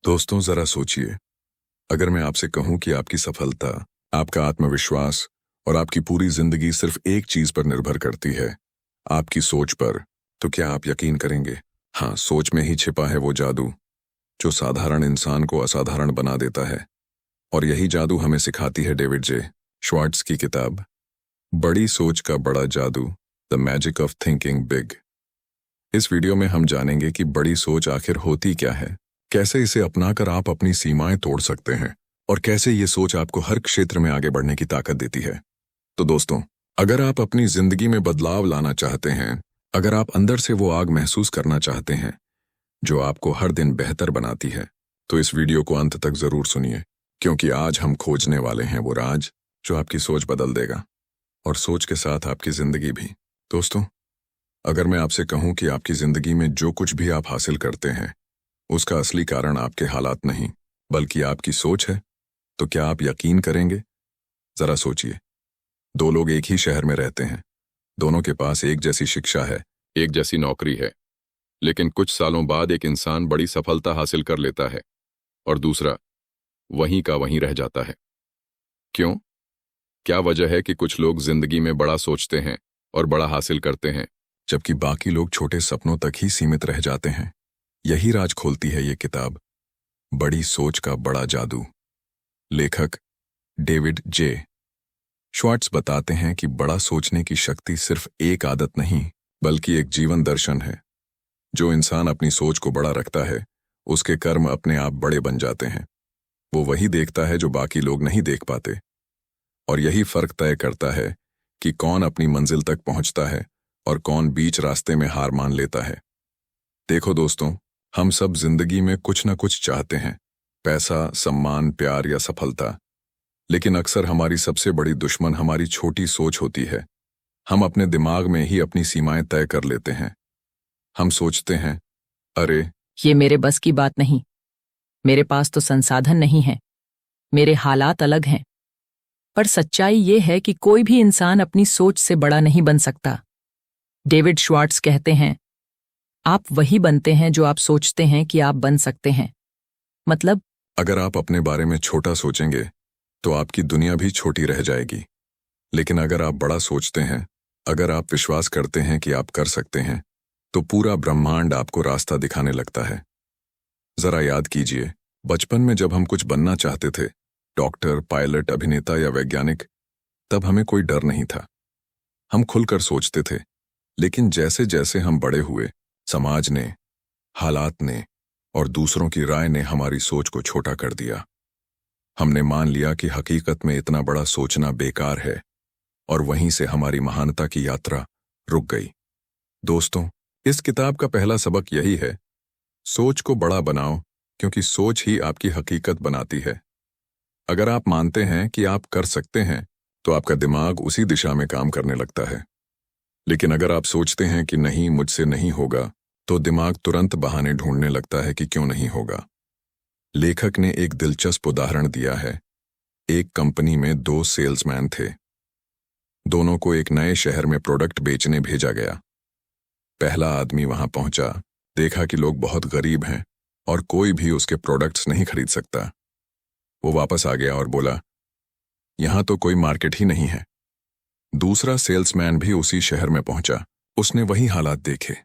दोस्तों जरा सोचिए, अगर मैं आपसे कहूं कि आपकी सफलता, आपका आत्मविश्वास और आपकी पूरी जिंदगी सिर्फ एक चीज पर निर्भर करती है, आपकी सोच पर, तो क्या आप यकीन करेंगे? हाँ, सोच में ही छिपा है वो जादू जो साधारण इंसान को असाधारण बना देता है। और यही जादू हमें सिखाती है डेविड जे श्वार्ट्ज की किताब बड़ी सोच का बड़ा जादू, the magic of thinking big. इस वीडियो में हम जानेंगे कि बड़ी सोच आखिर होती क्या है, कैसे इसे अपनाकर आप अपनी सीमाएं तोड़ सकते हैं और कैसे ये सोच आपको हर क्षेत्र में आगे बढ़ने की ताकत देती है। तो दोस्तों, अगर आप अपनी जिंदगी में बदलाव लाना चाहते हैं, अगर आप अंदर से वो आग महसूस करना चाहते हैं जो आपको हर दिन बेहतर बनाती है, तो इस वीडियो को अंत तक जरूर सुनिए, क्योंकि आज हम खोजने वाले हैं वो राज जो आपकी सोच बदल देगा और सोच के साथ आपकी जिंदगी भी। दोस्तों, अगर मैं आपसे कहूं कि आपकी जिंदगी में जो कुछ भी आप हासिल करते हैं उसका असली कारण आपके हालात नहीं बल्कि आपकी सोच है, तो क्या आप यकीन करेंगे? जरा सोचिए, दो लोग एक ही शहर में रहते हैं, दोनों के पास एक जैसी शिक्षा है, एक जैसी नौकरी है, लेकिन कुछ सालों बाद एक इंसान बड़ी सफलता हासिल कर लेता है और दूसरा वहीं का वहीं रह जाता है। क्यों? क्या वजह है कि कुछ लोग जिंदगी में बड़ा सोचते हैं और बड़ा हासिल करते हैं, जबकि बाकी लोग छोटे सपनों तक ही सीमित रह जाते हैं? यही राज खोलती है ये किताब, बड़ी सोच का बड़ा जादू। लेखक डेविड जे श्वार्ट्ज बताते हैं कि बड़ा सोचने की शक्ति सिर्फ एक आदत नहीं बल्कि एक जीवन दर्शन है। जो इंसान अपनी सोच को बड़ा रखता है, उसके कर्म अपने आप बड़े बन जाते हैं। वो वही देखता है जो बाकी लोग नहीं देख पाते, और यही फर्क तय करता है कि कौन अपनी मंजिल तक पहुंचता है और कौन बीच रास्ते में हार मान लेता है। देखो दोस्तों, हम सब जिंदगी में कुछ न कुछ चाहते हैं, पैसा, सम्मान, प्यार या सफलता, लेकिन अक्सर हमारी सबसे बड़ी दुश्मन हमारी छोटी सोच होती है। हम अपने दिमाग में ही अपनी सीमाएं तय कर लेते हैं। हम सोचते हैं, अरे ये मेरे बस की बात नहीं, मेरे पास तो संसाधन नहीं है, मेरे हालात अलग हैं। पर सच्चाई ये है कि कोई भी इंसान अपनी सोच से बड़ा नहीं बन सकता। डेविड श्वार्ट्ज कहते हैं, आप वही बनते हैं जो आप सोचते हैं कि आप बन सकते हैं। मतलब, अगर आप अपने बारे में छोटा सोचेंगे तो आपकी दुनिया भी छोटी रह जाएगी, लेकिन अगर आप बड़ा सोचते हैं, अगर आप विश्वास करते हैं कि आप कर सकते हैं, तो पूरा ब्रह्मांड आपको रास्ता दिखाने लगता है। जरा याद कीजिए, बचपन में जब हम कुछ बनना चाहते थे, डॉक्टर, पायलट, अभिनेता या वैज्ञानिक, तब हमें कोई डर नहीं था। हम खुलकर सोचते थे, लेकिन जैसे जैसे हम बड़े हुए, समाज ने, हालात ने और दूसरों की राय ने हमारी सोच को छोटा कर दिया। हमने मान लिया कि हकीकत में इतना बड़ा सोचना बेकार है, और वहीं से हमारी महानता की यात्रा रुक गई। दोस्तों, इस किताब का पहला सबक यही है, सोच को बड़ा बनाओ, क्योंकि सोच ही आपकी हकीकत बनाती है। अगर आप मानते हैं कि आप कर सकते हैं, तो आपका दिमाग उसी दिशा में काम करने लगता है। लेकिन अगर आप सोचते हैं कि नहीं, मुझसे नहीं होगा, तो दिमाग तुरंत बहाने ढूंढने लगता है कि क्यों नहीं होगा। लेखक ने एक दिलचस्प उदाहरण दिया है। एक कंपनी में दो सेल्समैन थे। दोनों को एक नए शहर में प्रोडक्ट बेचने भेजा गया। पहला आदमी वहां पहुंचा, देखा कि लोग बहुत गरीब हैं और कोई भी उसके प्रोडक्ट्स नहीं खरीद सकता। वो वापस आ गया और बोला, यहां तो कोई मार्केट ही नहीं है। दूसरा सेल्समैन भी उसी शहर में पहुंचा। उसने वही हालात देखे,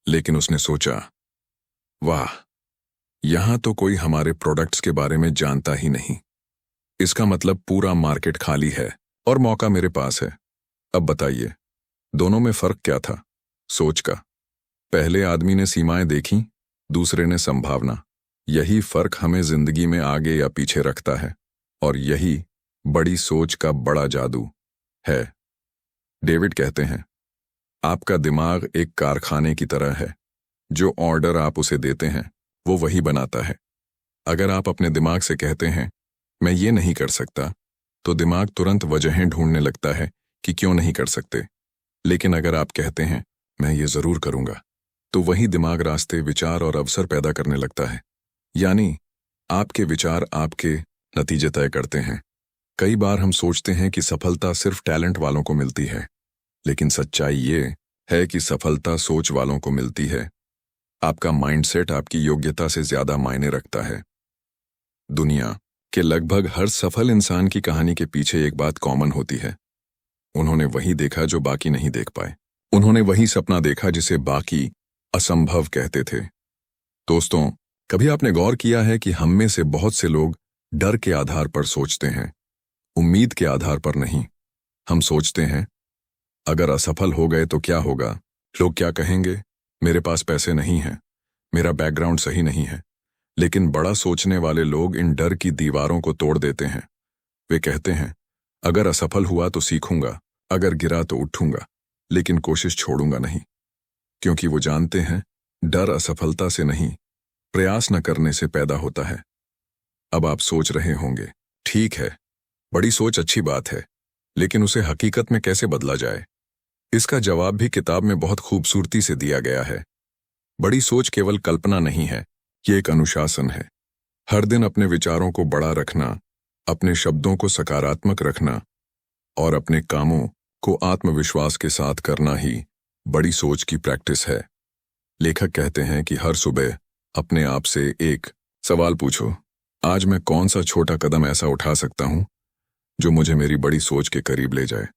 लेकिन उसने सोचा, वाह, यहां तो कोई हमारे प्रोडक्ट्स के बारे में जानता ही नहीं। इसका मतलब पूरा मार्केट खाली है और मौका मेरे पास है। अब बताइए, दोनों में फर्क क्या था? सोच का। पहले आदमी ने सीमाएं देखी, दूसरे ने संभावना। यही फर्क हमें जिंदगी में आगे या पीछे रखता है, और यही बड़ी सोच का बड़ा जादू है। डेविड कहते हैं, आपका दिमाग एक कारखाने की तरह है। जो ऑर्डर आप उसे देते हैं, वो वही बनाता है। अगर आप अपने दिमाग से कहते हैं, मैं ये नहीं कर सकता, तो दिमाग तुरंत वजहें ढूंढने लगता है कि क्यों नहीं कर सकते। लेकिन अगर आप कहते हैं, मैं ये जरूर करूंगा, तो वही दिमाग रास्ते, विचार और अवसर पैदा करने लगता है। यानी आपके विचार आपके नतीजे तय करते हैं। कई बार हम सोचते हैं कि सफलता सिर्फ टैलेंट वालों को मिलती है, लेकिन सच्चाई ये है कि सफलता सोच वालों को मिलती है। आपका माइंडसेट आपकी योग्यता से ज्यादा मायने रखता है। दुनिया के लगभग हर सफल इंसान की कहानी के पीछे एक बात कॉमन होती है। उन्होंने वही देखा जो बाकी नहीं देख पाए। उन्होंने वही सपना देखा जिसे बाकी असंभव कहते थे। दोस्तों, कभी आपने गौर किया है कि हम में से बहुत से लोग डर के आधार पर सोचते हैं, उम्मीद के आधार पर नहीं। हम सोचते हैं, अगर असफल हो गए तो क्या होगा, लोग क्या कहेंगे, मेरे पास पैसे नहीं हैं, मेरा बैकग्राउंड सही नहीं है। लेकिन बड़ा सोचने वाले लोग इन डर की दीवारों को तोड़ देते हैं। वे कहते हैं, अगर असफल हुआ तो सीखूंगा, अगर गिरा तो उठूंगा, लेकिन कोशिश छोड़ूंगा नहीं। क्योंकि वो जानते हैं, डर असफलता से नहीं, प्रयास न करने से पैदा होता है। अब आप सोच रहे होंगे, ठीक है, बड़ी सोच अच्छी बात है, लेकिन उसे हकीकत में कैसे बदला जाए? इसका जवाब भी किताब में बहुत खूबसूरती से दिया गया है। बड़ी सोच केवल कल्पना नहीं है, ये एक अनुशासन है। हर दिन अपने विचारों को बड़ा रखना, अपने शब्दों को सकारात्मक रखना और अपने कामों को आत्मविश्वास के साथ करना ही बड़ी सोच की प्रैक्टिस है। लेखक कहते हैं कि हर सुबह अपने आप से एक सवाल पूछो, आज मैं कौन सा छोटा कदम ऐसा उठा सकता हूं जो मुझे मेरी बड़ी सोच के करीब ले जाए।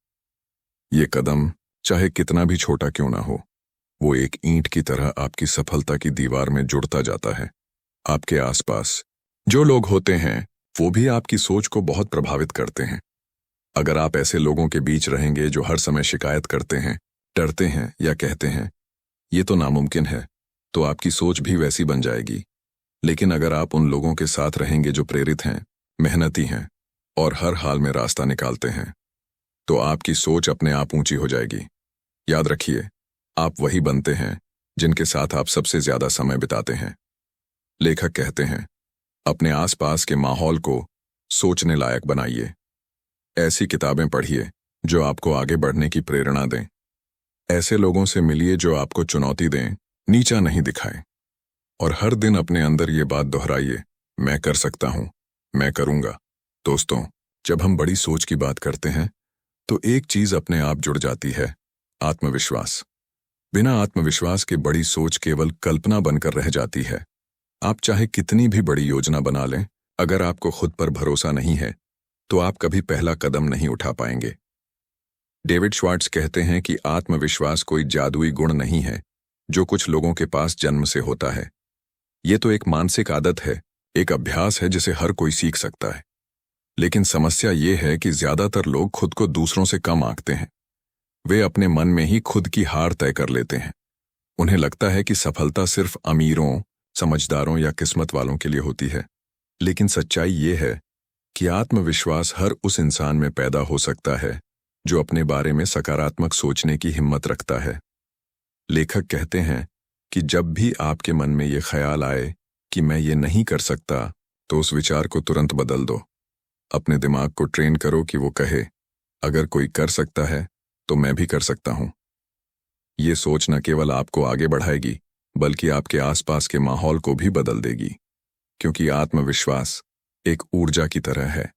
ये कदम चाहे कितना भी छोटा क्यों ना हो, वो एक ईंट की तरह आपकी सफलता की दीवार में जुड़ता जाता है। आपके आसपास जो लोग होते हैं वो भी आपकी सोच को बहुत प्रभावित करते हैं। अगर आप ऐसे लोगों के बीच रहेंगे जो हर समय शिकायत करते हैं, डरते हैं या कहते हैं ये तो नामुमकिन है, तो आपकी सोच भी वैसी बन जाएगी। लेकिन अगर आप उन लोगों के साथ रहेंगे जो प्रेरित हैं, मेहनती हैं और हर हाल में रास्ता निकालते हैं, तो आपकी सोच अपने आप ऊंची हो जाएगी। याद रखिए, आप वही बनते हैं जिनके साथ आप सबसे ज्यादा समय बिताते हैं। लेखक कहते हैं, अपने आसपास के माहौल को सोचने लायक बनाइए। ऐसी किताबें पढ़िए जो आपको आगे बढ़ने की प्रेरणा दें। ऐसे लोगों से मिलिए जो आपको चुनौती दें, नीचा नहीं दिखाएं। और हर दिन अपने अंदर ये बात दोहराइए, मैं कर सकता हूं, मैं करूंगा। दोस्तों, जब हम बड़ी सोच की बात करते हैं तो एक चीज अपने आप जुड़ जाती है, आत्मविश्वास। बिना आत्मविश्वास के बड़ी सोच केवल कल्पना बनकर रह जाती है। आप चाहे कितनी भी बड़ी योजना बना लें, अगर आपको खुद पर भरोसा नहीं है तो आप कभी पहला कदम नहीं उठा पाएंगे। डेविड श्वार्ट्ज कहते हैं कि आत्मविश्वास कोई जादुई गुण नहीं है जो कुछ लोगों के पास जन्म से होता है। ये तो एक मानसिक आदत है, एक अभ्यास है जिसे हर कोई सीख सकता है। लेकिन समस्या ये है कि ज्यादातर लोग खुद को दूसरों से कम आंकते हैं। वे अपने मन में ही खुद की हार तय कर लेते हैं। उन्हें लगता है कि सफलता सिर्फ अमीरों, समझदारों या किस्मत वालों के लिए होती है। लेकिन सच्चाई ये है कि आत्मविश्वास हर उस इंसान में पैदा हो सकता है जो अपने बारे में सकारात्मक सोचने की हिम्मत रखता है। लेखक कहते हैं कि जब भी आपके मन में ये ख्याल आए कि मैं ये नहीं कर सकता, तो उस विचार को तुरंत बदल दो। अपने दिमाग को ट्रेन करो कि वो कहे, अगर कोई कर सकता है तो मैं भी कर सकता हूं। ये सोच न केवल आपको आगे बढ़ाएगी, बल्कि आपके आसपास के माहौल को भी बदल देगी। क्योंकि आत्मविश्वास एक ऊर्जा की तरह है,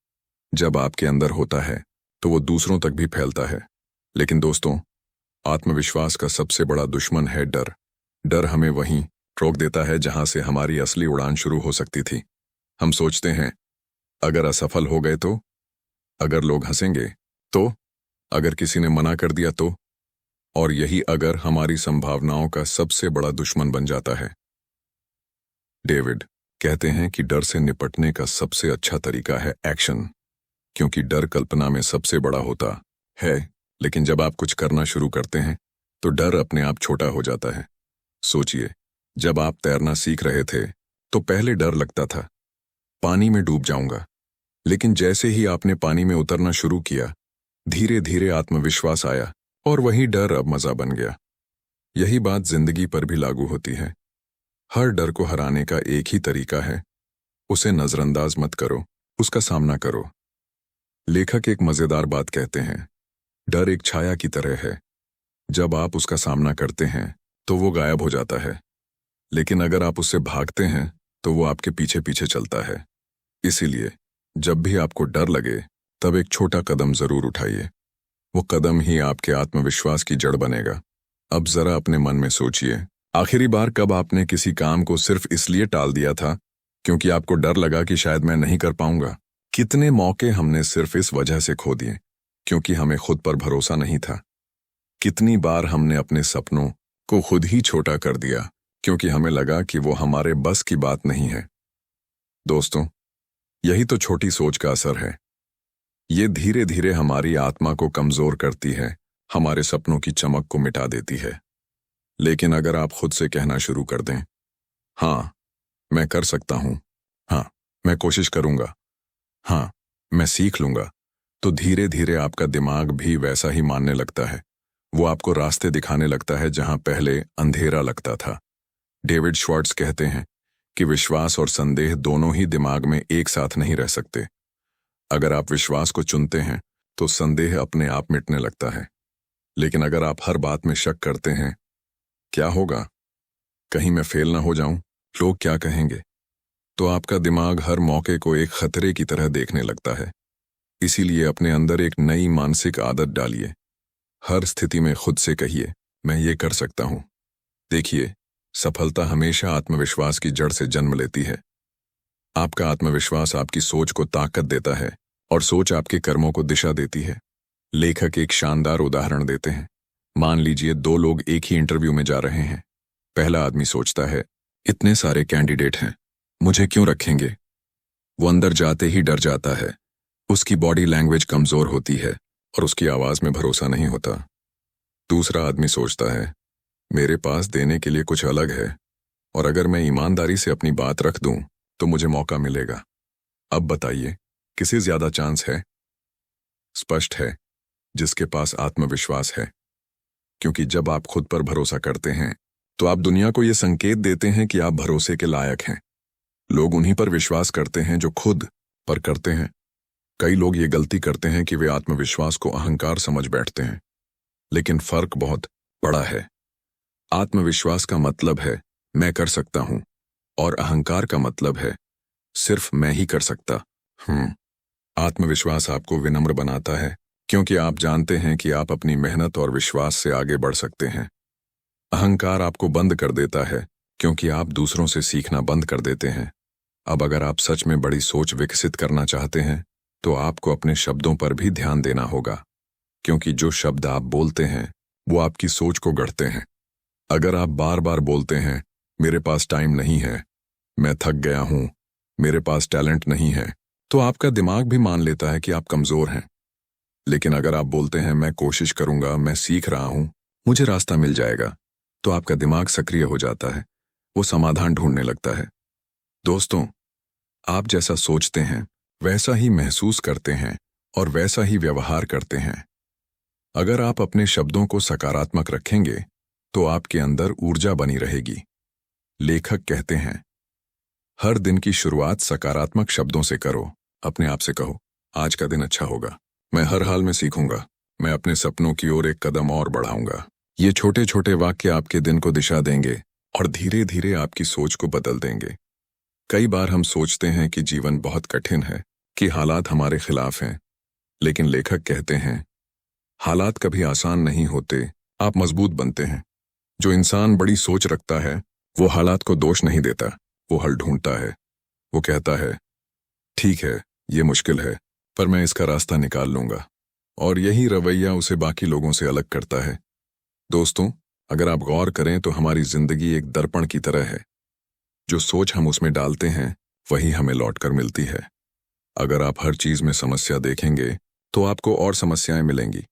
जब आपके अंदर होता है तो वो दूसरों तक भी फैलता है। लेकिन दोस्तों, आत्मविश्वास का सबसे बड़ा दुश्मन है डर। डर हमें वहीं रोक देता है जहां से हमारी असली उड़ान शुरू हो सकती थी। हम सोचते हैं, अगर असफल हो गए तो, अगर लोग हंसेंगे तो, अगर किसी ने मना कर दिया तो, और यही अगर हमारी संभावनाओं का सबसे बड़ा दुश्मन बन जाता है। डेविड कहते हैं कि डर से निपटने का सबसे अच्छा तरीका है एक्शन। क्योंकि डर कल्पना में सबसे बड़ा होता है, लेकिन जब आप कुछ करना शुरू करते हैं तो डर अपने आप छोटा हो जाता है। सोचिए, जब आप तैरना सीख रहे थे तो पहले डर लगता था, पानी में डूब जाऊंगा। लेकिन जैसे ही आपने पानी में उतरना शुरू किया, धीरे धीरे आत्मविश्वास आया और वही डर अब मजा बन गया। यही बात जिंदगी पर भी लागू होती है। हर डर को हराने का एक ही तरीका है, उसे नजरअंदाज मत करो, उसका सामना करो। लेखक एक मजेदार बात कहते हैं, डर एक छाया की तरह है, जब आप उसका सामना करते हैं तो वो गायब हो जाता है, लेकिन अगर आप उससे भागते हैं तो वो आपके पीछे पीछे चलता है। इसीलिए जब भी आपको डर लगे, तब एक छोटा कदम जरूर उठाइए। वो कदम ही आपके आत्मविश्वास की जड़ बनेगा। अब जरा अपने मन में सोचिए, आखिरी बार कब आपने किसी काम को सिर्फ इसलिए टाल दिया था क्योंकि आपको डर लगा कि शायद मैं नहीं कर पाऊंगा? कितने मौके हमने सिर्फ इस वजह से खो दिए क्योंकि हमें खुद पर भरोसा नहीं था? कितनी बार हमने अपने सपनों को खुद ही छोटा कर दिया क्योंकि हमें लगा कि वो हमारे बस की बात नहीं है? दोस्तों, यही तो छोटी सोच का असर है। ये धीरे धीरे हमारी आत्मा को कमजोर करती है, हमारे सपनों की चमक को मिटा देती है। लेकिन अगर आप खुद से कहना शुरू कर दें, हाँ मैं कर सकता हूं, हाँ मैं कोशिश करूंगा, हाँ मैं सीख लूंगा, तो धीरे धीरे आपका दिमाग भी वैसा ही मानने लगता है। वो आपको रास्ते दिखाने लगता है जहां पहले अंधेरा लगता था। डेविड श्वार्ट्ज कहते हैं कि विश्वास और संदेह दोनों ही दिमाग में एक साथ नहीं रह सकते। अगर आप विश्वास को चुनते हैं तो संदेह अपने आप मिटने लगता है। लेकिन अगर आप हर बात में शक करते हैं, क्या होगा, कहीं मैं फेल ना हो जाऊं, लोग क्या कहेंगे, तो आपका दिमाग हर मौके को एक खतरे की तरह देखने लगता है। इसीलिए अपने अंदर एक नई मानसिक आदत डालिए। हर स्थिति में खुद से कहिए, मैं ये कर सकता हूं। देखिए, सफलता हमेशा आत्मविश्वास की जड़ से जन्म लेती है। आपका आत्मविश्वास आपकी सोच को ताकत देता है और सोच आपके कर्मों को दिशा देती है। लेखक एक शानदार उदाहरण देते हैं। मान लीजिए 2 लोग एक ही इंटरव्यू में जा रहे हैं। पहला आदमी सोचता है, इतने सारे कैंडिडेट हैं, मुझे क्यों रखेंगे? वो अंदर जाते ही डर जाता है। उसकी बॉडी लैंग्वेज कमजोर होती है और उसकी आवाज में भरोसा नहीं होता। दूसरा आदमी सोचता है, मेरे पास देने के लिए कुछ अलग है और अगर मैं ईमानदारी से अपनी बात रख दूं तो मुझे मौका मिलेगा। अब बताइए, किसे ज्यादा चांस है? स्पष्ट है, जिसके पास आत्मविश्वास है। क्योंकि जब आप खुद पर भरोसा करते हैं तो आप दुनिया को यह संकेत देते हैं कि आप भरोसे के लायक हैं। लोग उन्हीं पर विश्वास करते हैं जो खुद पर करते हैं। कई लोग ये गलती करते हैं कि वे आत्मविश्वास को अहंकार समझ बैठते हैं, लेकिन फर्क बहुत बड़ा है। आत्मविश्वास का मतलब है मैं कर सकता हूं और अहंकार का मतलब है सिर्फ मैं ही कर सकता हूं। आत्मविश्वास आपको विनम्र बनाता है क्योंकि आप जानते हैं कि आप अपनी मेहनत और विश्वास से आगे बढ़ सकते हैं। अहंकार आपको बंद कर देता है क्योंकि आप दूसरों से सीखना बंद कर देते हैं। अब अगर आप सच में बड़ी सोच विकसित करना चाहते हैं तो आपको अपने शब्दों पर भी ध्यान देना होगा, क्योंकि जो शब्द आप बोलते हैं वो आपकी सोच को गढ़ते हैं। अगर आप बार बार बोलते हैं, मेरे पास टाइम नहीं है, मैं थक गया हूं, मेरे पास टैलेंट नहीं है, तो आपका दिमाग भी मान लेता है कि आप कमजोर हैं। लेकिन अगर आप बोलते हैं, मैं कोशिश करूंगा, मैं सीख रहा हूं, मुझे रास्ता मिल जाएगा, तो आपका दिमाग सक्रिय हो जाता है, वो समाधान ढूंढने लगता है। दोस्तों, आप जैसा सोचते हैं वैसा ही महसूस करते हैं और वैसा ही व्यवहार करते हैं। अगर आप अपने शब्दों को सकारात्मक रखेंगे तो आपके अंदर ऊर्जा बनी रहेगी। लेखक कहते हैं, हर दिन की शुरुआत सकारात्मक शब्दों से करो। अपने आप से कहो, आज का दिन अच्छा होगा, मैं हर हाल में सीखूंगा, मैं अपने सपनों की ओर एक कदम और बढ़ाऊंगा। ये छोटे छोटे वाक्य आपके दिन को दिशा देंगे और धीरे धीरे आपकी सोच को बदल देंगे। कई बार हम सोचते हैं कि जीवन बहुत कठिन है, कि हालात हमारे खिलाफ हैं, लेकिन लेखक कहते हैं, हालात कभी आसान नहीं होते, आप मजबूत बनते हैं। जो इंसान बड़ी सोच रखता है वो हालात को दोष नहीं देता, वो हल ढूंढता है। वो कहता है, ठीक है ये मुश्किल है पर मैं इसका रास्ता निकाल लूंगा, और यही रवैया उसे बाकी लोगों से अलग करता है। दोस्तों, अगर आप गौर करें तो हमारी जिंदगी एक दर्पण की तरह है। जो सोच हम उसमें डालते हैं वही हमें लौटकर मिलती है। अगर आप हर चीज में समस्या देखेंगे तो आपको और समस्याएं मिलेंगी,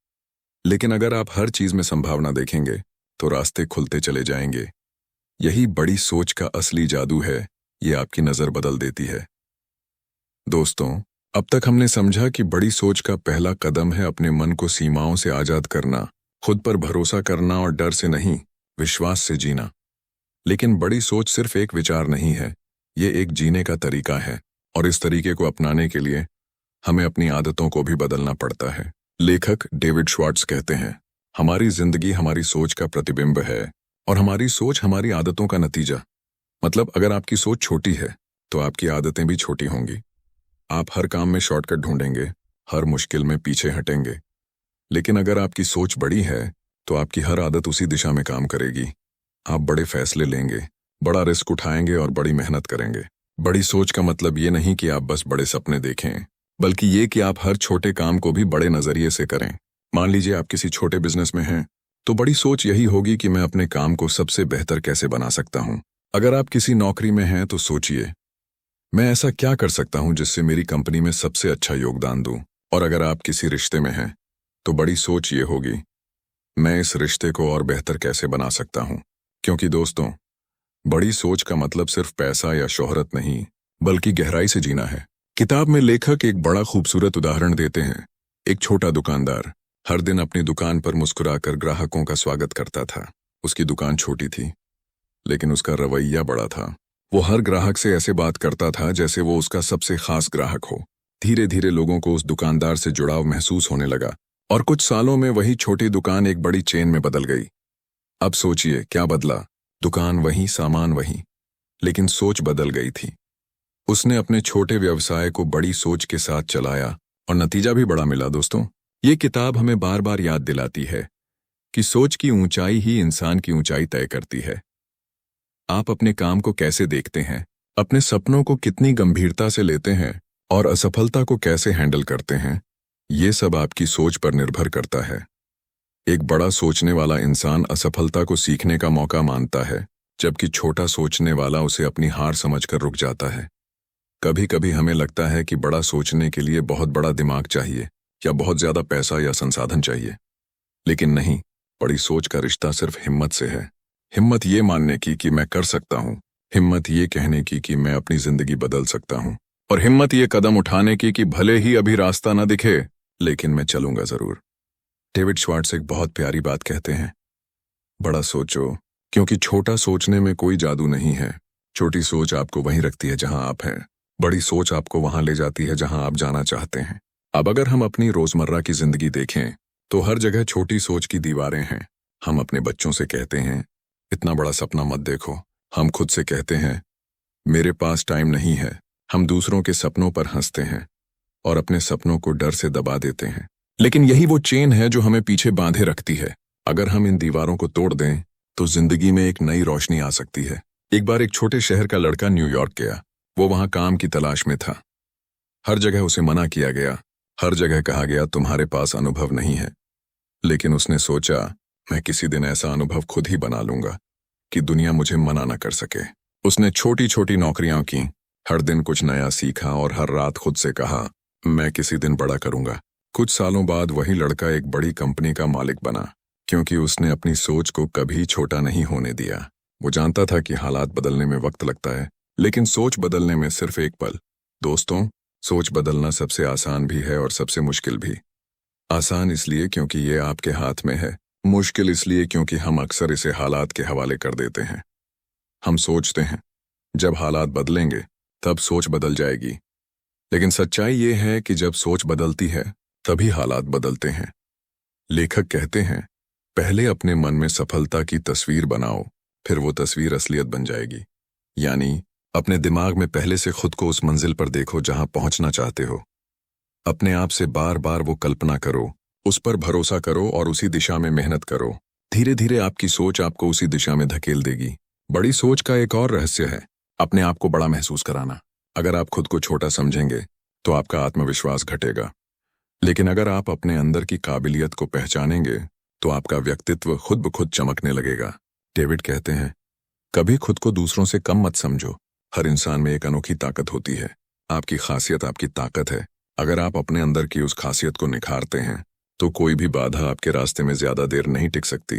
लेकिन अगर आप हर चीज में संभावना देखेंगे तो रास्ते खुलते चले जाएंगे। यही बड़ी सोच का असली जादू है, ये आपकी नजर बदल देती है। दोस्तों, अब तक हमने समझा कि बड़ी सोच का पहला कदम है अपने मन को सीमाओं से आजाद करना, खुद पर भरोसा करना और डर से नहीं, विश्वास से जीना। लेकिन बड़ी सोच सिर्फ एक विचार नहीं है, ये एक जीने का तरीका है, और इस तरीके को अपनाने के लिए हमें अपनी आदतों को भी बदलना पड़ता है। लेखक डेविड श्वार्ट्ज कहते हैं, हमारी जिंदगी हमारी सोच का प्रतिबिंब है और हमारी सोच हमारी आदतों का नतीजा। मतलब अगर आपकी सोच छोटी है तो आपकी आदतें भी छोटी होंगी। आप हर काम में शॉर्टकट ढूंढेंगे, हर मुश्किल में पीछे हटेंगे। लेकिन अगर आपकी सोच बड़ी है तो आपकी हर आदत उसी दिशा में काम करेगी। आप बड़े फैसले लेंगे, बड़ा रिस्क उठाएंगे और बड़ी मेहनत करेंगे। बड़ी सोच का मतलब ये नहीं कि आप बस बड़े सपने देखें, बल्कि ये कि आप हर छोटे काम को भी बड़े नजरिए से करें। मान लीजिए आप किसी छोटे बिजनेस में हैं, तो बड़ी सोच यही होगी कि मैं अपने काम को सबसे बेहतर कैसे बना सकता हूँ। अगर आप किसी नौकरी में हैं तो सोचिए, मैं ऐसा क्या कर सकता हूँ जिससे मेरी कंपनी में सबसे अच्छा योगदान दूं। और अगर आप किसी रिश्ते में हैं तो बड़ी सोच ये होगी, मैं इस रिश्ते को और बेहतर कैसे बना सकता हूँ। क्योंकि दोस्तों, बड़ी सोच का मतलब सिर्फ पैसा या शोहरत नहीं, बल्कि गहराई से जीना है। किताब में लेखक एक बड़ा खूबसूरत उदाहरण देते हैं। एक छोटा दुकानदार हर दिन अपनी दुकान पर मुस्कुराकर ग्राहकों का स्वागत करता था। उसकी दुकान छोटी थी, लेकिन उसका रवैया बड़ा था। वो हर ग्राहक से ऐसे बात करता था जैसे वो उसका सबसे खास ग्राहक हो। धीरे धीरे लोगों को उस दुकानदार से जुड़ाव महसूस होने लगा और कुछ सालों में वही छोटी दुकान एक बड़ी चेन में बदल गई। अब सोचिए क्या बदला? दुकान वही, सामान वही, लेकिन सोच बदल गई थी। उसने अपने छोटे व्यवसाय को बड़ी सोच के साथ चलाया और नतीजा भी बड़ा मिला। दोस्तों, ये किताब हमें बार बार याद दिलाती है कि सोच की ऊंचाई ही इंसान की ऊंचाई तय करती है। आप अपने काम को कैसे देखते हैं, अपने सपनों को कितनी गंभीरता से लेते हैं और असफलता को कैसे हैंडल करते हैं, ये सब आपकी सोच पर निर्भर करता है। एक बड़ा सोचने वाला इंसान असफलता को सीखने का मौका मानता है, जबकि छोटा सोचने वाला उसे अपनी हार समझकर रुक जाता है। कभी कभी हमें लगता है कि बड़ा सोचने के लिए बहुत बड़ा दिमाग चाहिए या बहुत ज्यादा पैसा या संसाधन चाहिए, लेकिन नहीं, बड़ी सोच का रिश्ता सिर्फ हिम्मत से है। हिम्मत ये मानने की कि मैं कर सकता हूँ, हिम्मत ये कहने की कि मैं अपनी जिंदगी बदल सकता हूँ, और हिम्मत ये कदम उठाने की कि भले ही अभी रास्ता न दिखे, लेकिन मैं चलूंगा जरूर। डेविड श्वार्ट्ज एक बहुत प्यारी बात कहते हैं, बड़ा सोचो, क्योंकि छोटा सोचने में कोई जादू नहीं है। छोटी सोच आपको वहीं रखती है जहां आप हैं, बड़ी सोच आपको वहां ले जाती है जहां आप जाना चाहते हैं। अब अगर हम अपनी रोजमर्रा की जिंदगी देखें तो हर जगह छोटी सोच की दीवारें हैं। हम अपने बच्चों से कहते हैं, इतना बड़ा सपना मत देखो। हम खुद से कहते हैं, मेरे पास टाइम नहीं है। हम दूसरों के सपनों पर हंसते हैं और अपने सपनों को डर से दबा देते हैं। लेकिन यही वो चेन है जो हमें पीछे बांधे रखती है। अगर हम इन दीवारों को तोड़ दें तो जिंदगी में एक नई रोशनी आ सकती है। एक बार एक छोटे शहर का लड़का न्यूयॉर्क गया। वो वहां काम की तलाश में था। हर जगह उसे मना किया गया, हर जगह कहा गया तुम्हारे पास अनुभव नहीं है। लेकिन उसने सोचा, मैं किसी दिन ऐसा अनुभव खुद ही बना लूंगा कि दुनिया मुझे मना न कर सके। उसने छोटी छोटी नौकरियां की, हर दिन कुछ नया सीखा और हर रात खुद से कहा, मैं किसी दिन बड़ा करूंगा। कुछ सालों बाद वही लड़का एक बड़ी कंपनी का मालिक बना, क्योंकि उसने अपनी सोच को कभी छोटा नहीं होने दिया। वो जानता था कि हालात बदलने में वक्त लगता है, लेकिन सोच बदलने में सिर्फ एक पल। दोस्तों, सोच बदलना सबसे आसान भी है और सबसे मुश्किल भी। आसान इसलिए क्योंकि ये आपके हाथ में है, मुश्किल इसलिए क्योंकि हम अक्सर इसे हालात के हवाले कर देते हैं। हम सोचते हैं जब हालात बदलेंगे तब सोच बदल जाएगी, लेकिन सच्चाई ये है कि जब सोच बदलती है तभी हालात बदलते हैं। लेखक कहते हैं, पहले अपने मन में सफलता की तस्वीर बनाओ, फिर वो तस्वीर असलियत बन जाएगी। यानी अपने दिमाग में पहले से खुद को उस मंजिल पर देखो जहां पहुंचना चाहते हो। अपने आप से बार बार वो कल्पना करो, उस पर भरोसा करो और उसी दिशा में मेहनत करो। धीरे धीरे आपकी सोच आपको उसी दिशा में धकेल देगी। बड़ी सोच का एक और रहस्य है अपने आप को बड़ा महसूस कराना। अगर आप खुद को छोटा समझेंगे तो आपका आत्मविश्वास घटेगा, लेकिन अगर आप अपने अंदर की काबिलियत को पहचानेंगे तो आपका व्यक्तित्व खुद ब खुद चमकने लगेगा। डेविड कहते हैं, कभी खुद को दूसरों से कम मत समझो। हर इंसान में एक अनोखी ताकत होती है। आपकी खासियत आपकी ताकत है। अगर आप अपने अंदर की उस खासियत को निखारते हैं तो कोई भी बाधा आपके रास्ते में ज्यादा देर नहीं टिक सकती।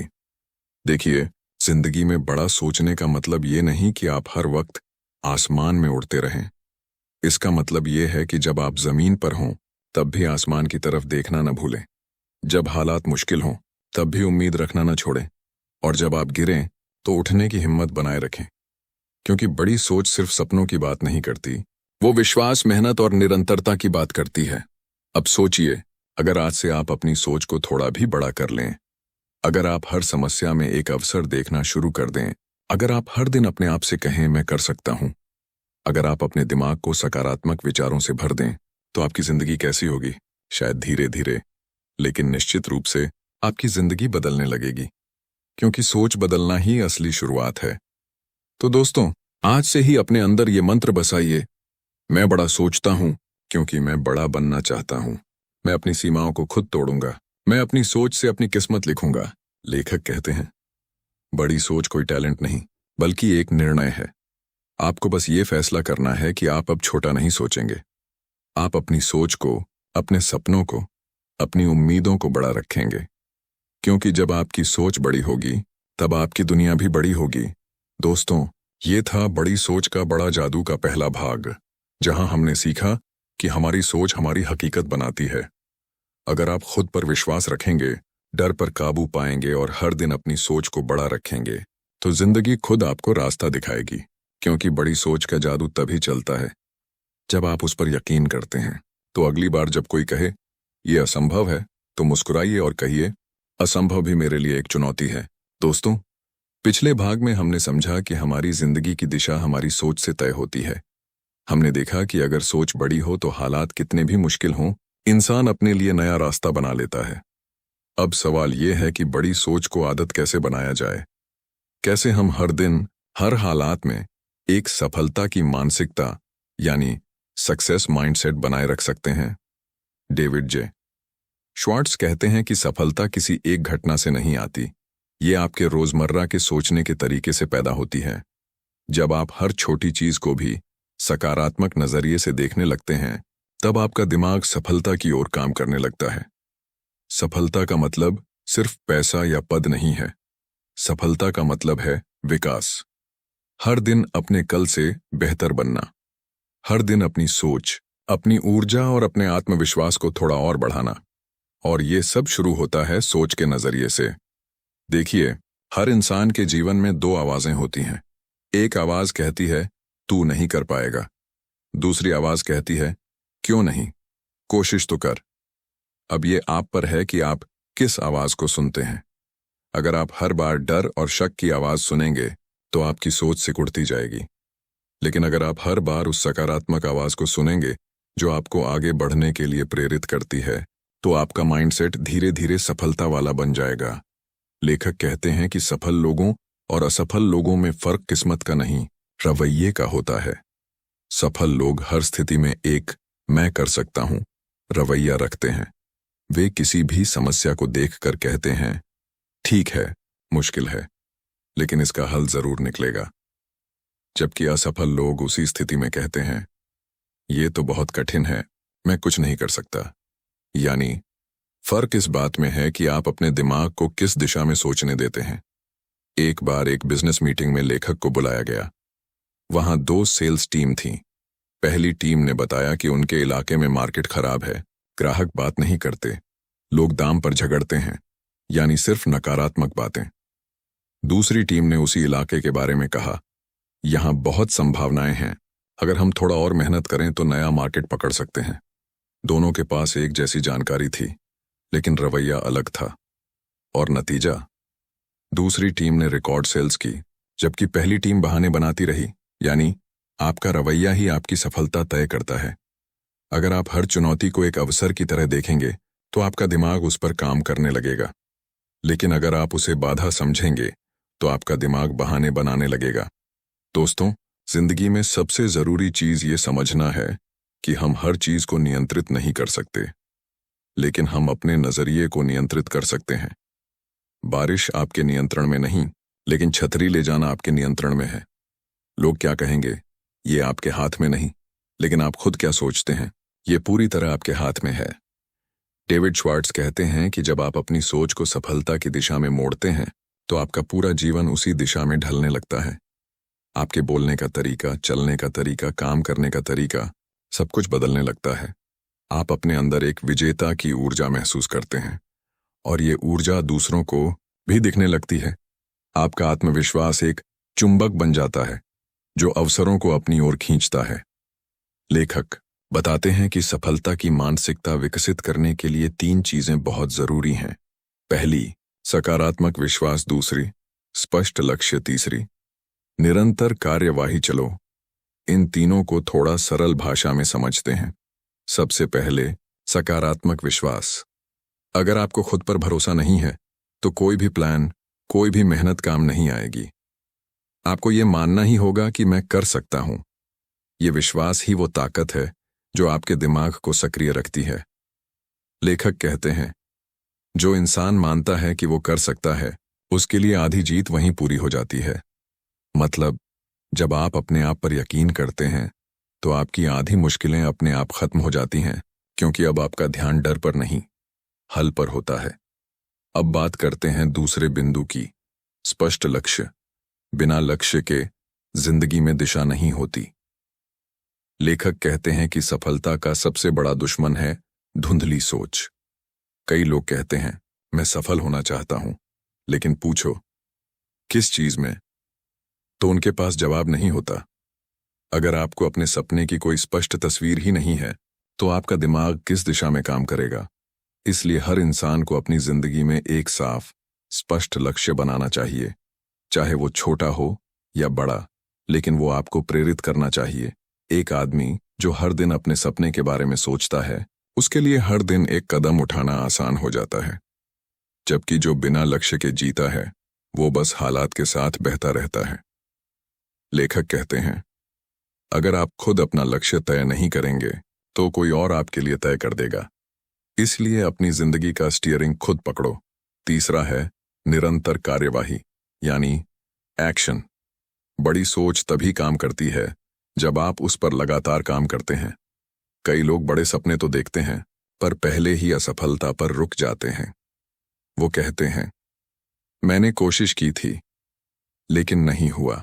देखिए, जिंदगी में बड़ा सोचने का मतलब ये नहीं कि आप हर वक्त आसमान में उड़ते रहें। इसका मतलब ये है कि जब आप जमीन पर हों तब भी आसमान की तरफ देखना न भूलें। जब हालात मुश्किल हों तब भी उम्मीद रखना न छोड़ें, और जब आप गिरें तो उठने की हिम्मत बनाए रखें। क्योंकि बड़ी सोच सिर्फ सपनों की बात नहीं करती, वो विश्वास, मेहनत और निरंतरता की बात करती है। अब सोचिए, अगर आज से आप अपनी सोच को थोड़ा भी बड़ा कर लें, अगर आप हर समस्या में एक अवसर देखना शुरू कर दें, अगर आप हर दिन अपने आप से कहें मैं कर सकता हूं, अगर आप अपने दिमाग को सकारात्मक विचारों से भर दें, तो आपकी जिंदगी कैसी होगी? शायद धीरे धीरे, लेकिन निश्चित रूप से आपकी जिंदगी बदलने लगेगी। क्योंकि सोच बदलना ही असली शुरुआत है। तो दोस्तों, आज से ही अपने अंदर ये मंत्र बसाइए, मैं बड़ा सोचता हूं क्योंकि मैं बड़ा बनना चाहता हूं। मैं अपनी सीमाओं को खुद तोड़ूंगा। मैं अपनी सोच से अपनी किस्मत लिखूंगा। लेखक कहते हैं, बड़ी सोच कोई टैलेंट नहीं, बल्कि एक निर्णय है। आपको बस ये फैसला करना है कि आप अब छोटा नहीं सोचेंगे। आप अपनी सोच को, अपने सपनों को, अपनी उम्मीदों को बड़ा रखेंगे। क्योंकि जब आपकी सोच बड़ी होगी, तब आपकी दुनिया भी बड़ी होगी। दोस्तों, ये था बड़ी सोच का बड़ा जादू का पहला भाग, जहां हमने सीखा कि हमारी सोच हमारी हकीकत बनाती है। अगर आप खुद पर विश्वास रखेंगे, डर पर काबू पाएंगे और हर दिन अपनी सोच को बड़ा रखेंगे, तो जिंदगी खुद आपको रास्ता दिखाएगी। क्योंकि बड़ी सोच का जादू तभी चलता है जब आप उस पर यकीन करते हैं। तो अगली बार जब कोई कहे ये असंभव है, तो मुस्कुराइए और कहिए, असंभव भी मेरे लिए एक चुनौती है। दोस्तों, पिछले भाग में हमने समझा कि हमारी जिंदगी की दिशा हमारी सोच से तय होती है। हमने देखा कि अगर सोच बड़ी हो तो हालात कितने भी मुश्किल हों, इंसान अपने लिए नया रास्ता बना लेता है। अब सवाल ये है कि बड़ी सोच को आदत कैसे बनाया जाए। कैसे हम हर दिन, हर हालात में एक सफलता की मानसिकता यानी सक्सेस माइंडसेट बनाए रख सकते हैं। डेविड जे श्वार्ट्ज कहते हैं कि सफलता किसी एक घटना से नहीं आती, ये आपके रोजमर्रा के सोचने के तरीके से पैदा होती है। जब आप हर छोटी चीज को भी सकारात्मक नजरिए से देखने लगते हैं, तब आपका दिमाग सफलता की ओर काम करने लगता है। सफलता का मतलब सिर्फ पैसा या पद नहीं है। सफलता का मतलब है विकास। हर दिन अपने कल से बेहतर बनना। हर दिन अपनी सोच, अपनी ऊर्जा और अपने आत्मविश्वास को थोड़ा और बढ़ाना। और ये सब शुरू होता है सोच के नजरिए से। देखिए, हर इंसान के जीवन में दो आवाजें होती हैं। एक आवाज कहती है, तू नहीं कर पाएगा। दूसरी आवाज कहती है, क्यों नहीं, कोशिश तो कर। अब ये आप पर है कि आप किस आवाज को सुनते हैं। अगर आप हर बार डर और शक की आवाज सुनेंगे, तो आपकी सोच सिकुड़ती जाएगी। लेकिन अगर आप हर बार उस सकारात्मक आवाज को सुनेंगे जो आपको आगे बढ़ने के लिए प्रेरित करती है, तो आपका माइंडसेट धीरे धीरे सफलता वाला बन जाएगा। लेखक कहते हैं कि सफल लोगों और असफल लोगों में फर्क किस्मत का नहीं, रवैये का होता है। सफल लोग हर स्थिति में एक मैं कर सकता हूं रवैया रखते हैं। वे किसी भी समस्या को देखकर कहते हैं, ठीक है, मुश्किल है, लेकिन इसका हल जरूर निकलेगा। जबकि असफल लोग उसी स्थिति में कहते हैं, ये तो बहुत कठिन है, मैं कुछ नहीं कर सकता। यानी फर्क इस बात में है कि आप अपने दिमाग को किस दिशा में सोचने देते हैं। एक बार एक बिजनेस मीटिंग में लेखक को बुलाया गया। वहां दो सेल्स टीम थी। पहली टीम ने बताया कि उनके इलाके में मार्केट खराब है, ग्राहक बात नहीं करते, लोग दाम पर झगड़ते हैं, यानी सिर्फ नकारात्मक बातें। दूसरी टीम ने उसी इलाके के बारे में कहा, यहां बहुत संभावनाएं हैं, अगर हम थोड़ा और मेहनत करें तो नया मार्केट पकड़ सकते हैं। दोनों के पास एक जैसी जानकारी थी, लेकिन रवैया अलग था। और नतीजा, दूसरी टीम ने रिकॉर्ड सेल्स की, जबकि पहली टीम बहाने बनाती रही। यानी आपका रवैया ही आपकी सफलता तय करता है। अगर आप हर चुनौती को एक अवसर की तरह देखेंगे, तो आपका दिमाग उस पर काम करने लगेगा। लेकिन अगर आप उसे बाधा समझेंगे, तो आपका दिमाग बहाने बनाने लगेगा। दोस्तों, जिंदगी में सबसे जरूरी चीज ये समझना है कि हम हर चीज को नियंत्रित नहीं कर सकते, लेकिन हम अपने नजरिए को नियंत्रित कर सकते हैं। बारिश आपके नियंत्रण में नहीं, लेकिन छतरी ले जाना आपके नियंत्रण में है। लोग क्या कहेंगे, ये आपके हाथ में नहीं, लेकिन आप खुद क्या सोचते हैं, ये पूरी तरह आपके हाथ में है। डेविड श्वार्ट्ज कहते हैं कि जब आप अपनी सोच को सफलता की दिशा में मोड़ते हैं, तो आपका पूरा जीवन उसी दिशा में ढलने लगता है। आपके बोलने का तरीका, चलने का तरीका, काम करने का तरीका, सब कुछ बदलने लगता है। आप अपने अंदर एक विजेता की ऊर्जा महसूस करते हैं, और ये ऊर्जा दूसरों को भी दिखने लगती है। आपका आत्मविश्वास एक चुंबक बन जाता है, जो अवसरों को अपनी ओर खींचता है। लेखक बताते हैं कि सफलता की मानसिकता विकसित करने के लिए 3 चीजें बहुत जरूरी हैं। पहली, सकारात्मक विश्वास। दूसरी, स्पष्ट लक्ष्य। तीसरी, निरंतर कार्यवाही। चलो इन तीनों को थोड़ा सरल भाषा में समझते हैं। सबसे पहले, सकारात्मक विश्वास। अगर आपको खुद पर भरोसा नहीं है, तो कोई भी प्लान, कोई भी मेहनत काम नहीं आएगी। आपको ये मानना ही होगा कि मैं कर सकता हूं। ये विश्वास ही वो ताकत है जो आपके दिमाग को सक्रिय रखती है। लेखक कहते हैं, जो इंसान मानता है कि वो कर सकता है, उसके लिए आधी जीत वहीं पूरी हो जाती है। मतलब, जब आप अपने आप पर यकीन करते हैं तो आपकी आधी मुश्किलें अपने आप खत्म हो जाती हैं, क्योंकि अब आपका ध्यान डर पर नहीं, हल पर होता है। अब बात करते हैं दूसरे बिंदु की, स्पष्ट लक्ष्य। बिना लक्ष्य के जिंदगी में दिशा नहीं होती। लेखक कहते हैं कि सफलता का सबसे बड़ा दुश्मन है धुंधली सोच। कई लोग कहते हैं, मैं सफल होना चाहता हूं, लेकिन पूछो किस चीज में, तो उनके पास जवाब नहीं होता। अगर आपको अपने सपने की कोई स्पष्ट तस्वीर ही नहीं है, तो आपका दिमाग किस दिशा में काम करेगा। इसलिए हर इंसान को अपनी जिंदगी में एक साफ, स्पष्ट लक्ष्य बनाना चाहिए, चाहे वो छोटा हो या बड़ा, लेकिन वो आपको प्रेरित करना चाहिए। एक आदमी जो हर दिन अपने सपने के बारे में सोचता है, उसके लिए हर दिन एक कदम उठाना आसान हो जाता है, जबकि जो बिना लक्ष्य के जीता है, वो बस हालात के साथ बहता रहता है। लेखक कहते हैं, अगर आप खुद अपना लक्ष्य तय नहीं करेंगे, तो कोई और आपके लिए तय कर देगा। इसलिए अपनी जिंदगी का स्टीयरिंग खुद पकड़ो। तीसरा है निरंतर कार्यवाही, यानी एक्शन। बड़ी सोच तभी काम करती है जब आप उस पर लगातार काम करते हैं। कई लोग बड़े सपने तो देखते हैं, पर पहले ही असफलता पर रुक जाते हैं। वो कहते हैं, मैंने कोशिश की थी, लेकिन नहीं हुआ।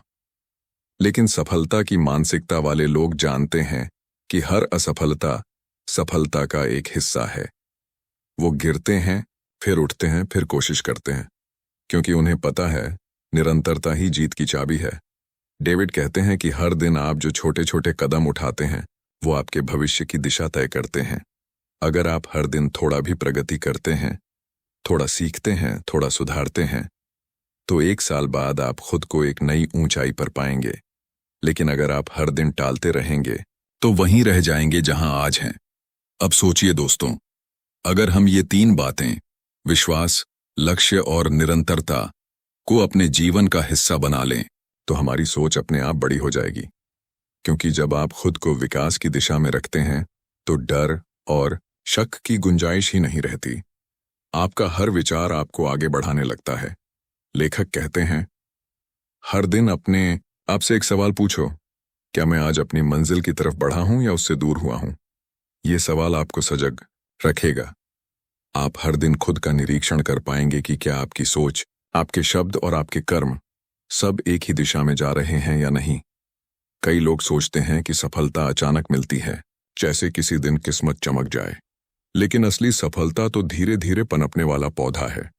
लेकिन सफलता की मानसिकता वाले लोग जानते हैं कि हर असफलता सफलता का एक हिस्सा है। वो गिरते हैं, फिर उठते हैं, फिर कोशिश करते हैं, क्योंकि उन्हें पता है निरंतरता ही जीत की चाबी है। डेविड कहते हैं कि हर दिन आप जो छोटे छोटे कदम उठाते हैं, वो आपके भविष्य की दिशा तय करते हैं। अगर आप हर दिन थोड़ा भी प्रगति करते हैं, थोड़ा सीखते हैं, थोड़ा सुधारते हैं, तो एक साल बाद आप खुद को एक नई ऊंचाई पर पाएंगे। लेकिन अगर आप हर दिन टालते रहेंगे, तो वहीं रह जाएंगे जहां आज हैं। अब सोचिए दोस्तों, अगर हम ये 3 बातें, विश्वास, लक्ष्य और निरंतरता, को अपने जीवन का हिस्सा बना लें, तो हमारी सोच अपने आप बड़ी हो जाएगी। क्योंकि जब आप खुद को विकास की दिशा में रखते हैं, तो डर और शक की गुंजाइश ही नहीं रहती। आपका हर विचार आपको आगे बढ़ाने लगता है। लेखक कहते हैं, हर दिन अपने आप से एक सवाल पूछो, क्या मैं आज अपनी मंजिल की तरफ बढ़ा हूं या उससे दूर हुआ हूं? ये सवाल आपको सजग रखेगा। आप हर दिन खुद का निरीक्षण कर पाएंगे कि क्या आपकी सोच, आपके शब्द और आपके कर्म सब एक ही दिशा में जा रहे हैं या नहीं। कई लोग सोचते हैं कि सफलता अचानक मिलती है, जैसे किसी दिन किस्मत चमक जाए। लेकिन असली सफलता तो धीरे धीरे पनपने वाला पौधा है।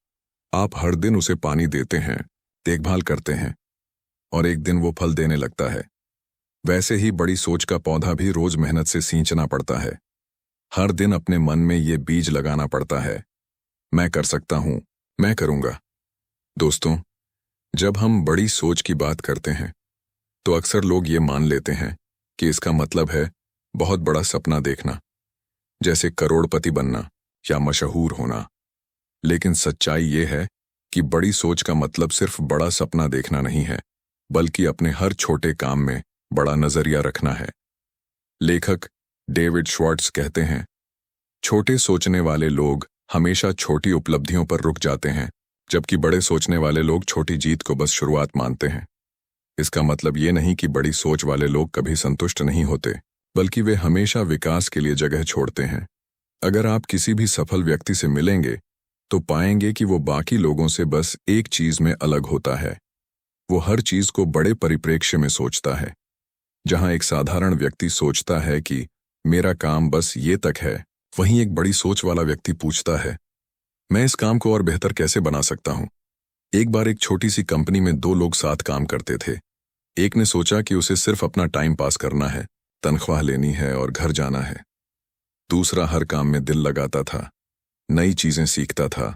आप हर दिन उसे पानी देते हैं, देखभाल करते हैं, और एक दिन वो फल देने लगता है। वैसे ही बड़ी सोच का पौधा भी रोज मेहनत से सींचना पड़ता है। हर दिन अपने मन में ये बीज लगाना पड़ता है, मैं कर सकता हूं, मैं करूंगा। दोस्तों, जब हम बड़ी सोच की बात करते हैं, तो अक्सर लोग ये मान लेते हैं कि इसका मतलब है बहुत बड़ा सपना देखना, जैसे करोड़पति बनना या मशहूर होना। लेकिन सच्चाई ये है कि बड़ी सोच का मतलब सिर्फ बड़ा सपना देखना नहीं है, बल्कि अपने हर छोटे काम में बड़ा नजरिया रखना है। लेखक डेविड श्वार्ट्ज कहते हैं, छोटे सोचने वाले लोग हमेशा छोटी उपलब्धियों पर रुक जाते हैं, जबकि बड़े सोचने वाले लोग छोटी जीत को बस शुरुआत मानते हैं। इसका मतलब ये नहीं कि बड़ी सोच वाले लोग कभी संतुष्ट नहीं होते, बल्कि वे हमेशा विकास के लिए जगह छोड़ते हैं। अगर आप किसी भी सफल व्यक्ति से मिलेंगे, तो पाएंगे कि वो बाकी लोगों से बस एक चीज में अलग होता है। वो हर चीज को बड़े परिप्रेक्ष्य में सोचता है। जहां एक साधारण व्यक्ति सोचता है कि मेरा काम बस ये तक है, वहीं एक बड़ी सोच वाला व्यक्ति पूछता है, मैं इस काम को और बेहतर कैसे बना सकता हूं। एक बार एक छोटी सी कंपनी में 2 लोग साथ काम करते थे। एक ने सोचा कि उसे सिर्फ अपना टाइम पास करना है, तनख्वाह लेनी है और घर जाना है। दूसरा हर काम में दिल लगाता था, नई चीजें सीखता था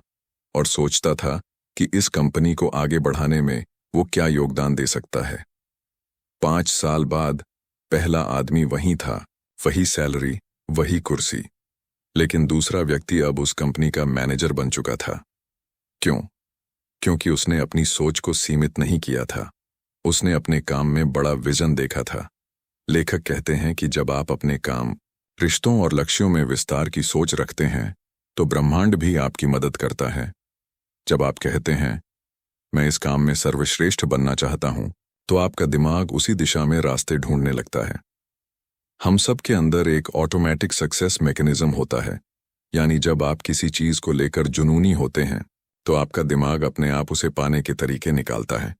और सोचता था कि इस कंपनी को आगे बढ़ाने में वो क्या योगदान दे सकता है। 5 साल बाद पहला आदमी वहीं था, वही सैलरी, वही कुर्सी, लेकिन दूसरा व्यक्ति अब उस कंपनी का मैनेजर बन चुका था। क्यों? क्योंकि उसने अपनी सोच को सीमित नहीं किया था, उसने अपने काम में बड़ा विजन देखा था। लेखक कहते हैं कि जब आप अपने काम, रिश्तों और लक्ष्यों में विस्तार की सोच रखते हैं तो ब्रह्मांड भी आपकी मदद करता है। जब आप कहते हैं मैं इस काम में सर्वश्रेष्ठ बनना चाहता हूं, तो आपका दिमाग उसी दिशा में रास्ते ढूंढने लगता है। हम सब के अंदर एक ऑटोमेटिक सक्सेस मैकेनिज्म होता है, यानी जब आप किसी चीज को लेकर जुनूनी होते हैं तो आपका दिमाग अपने आप उसे पाने के तरीके निकालता है।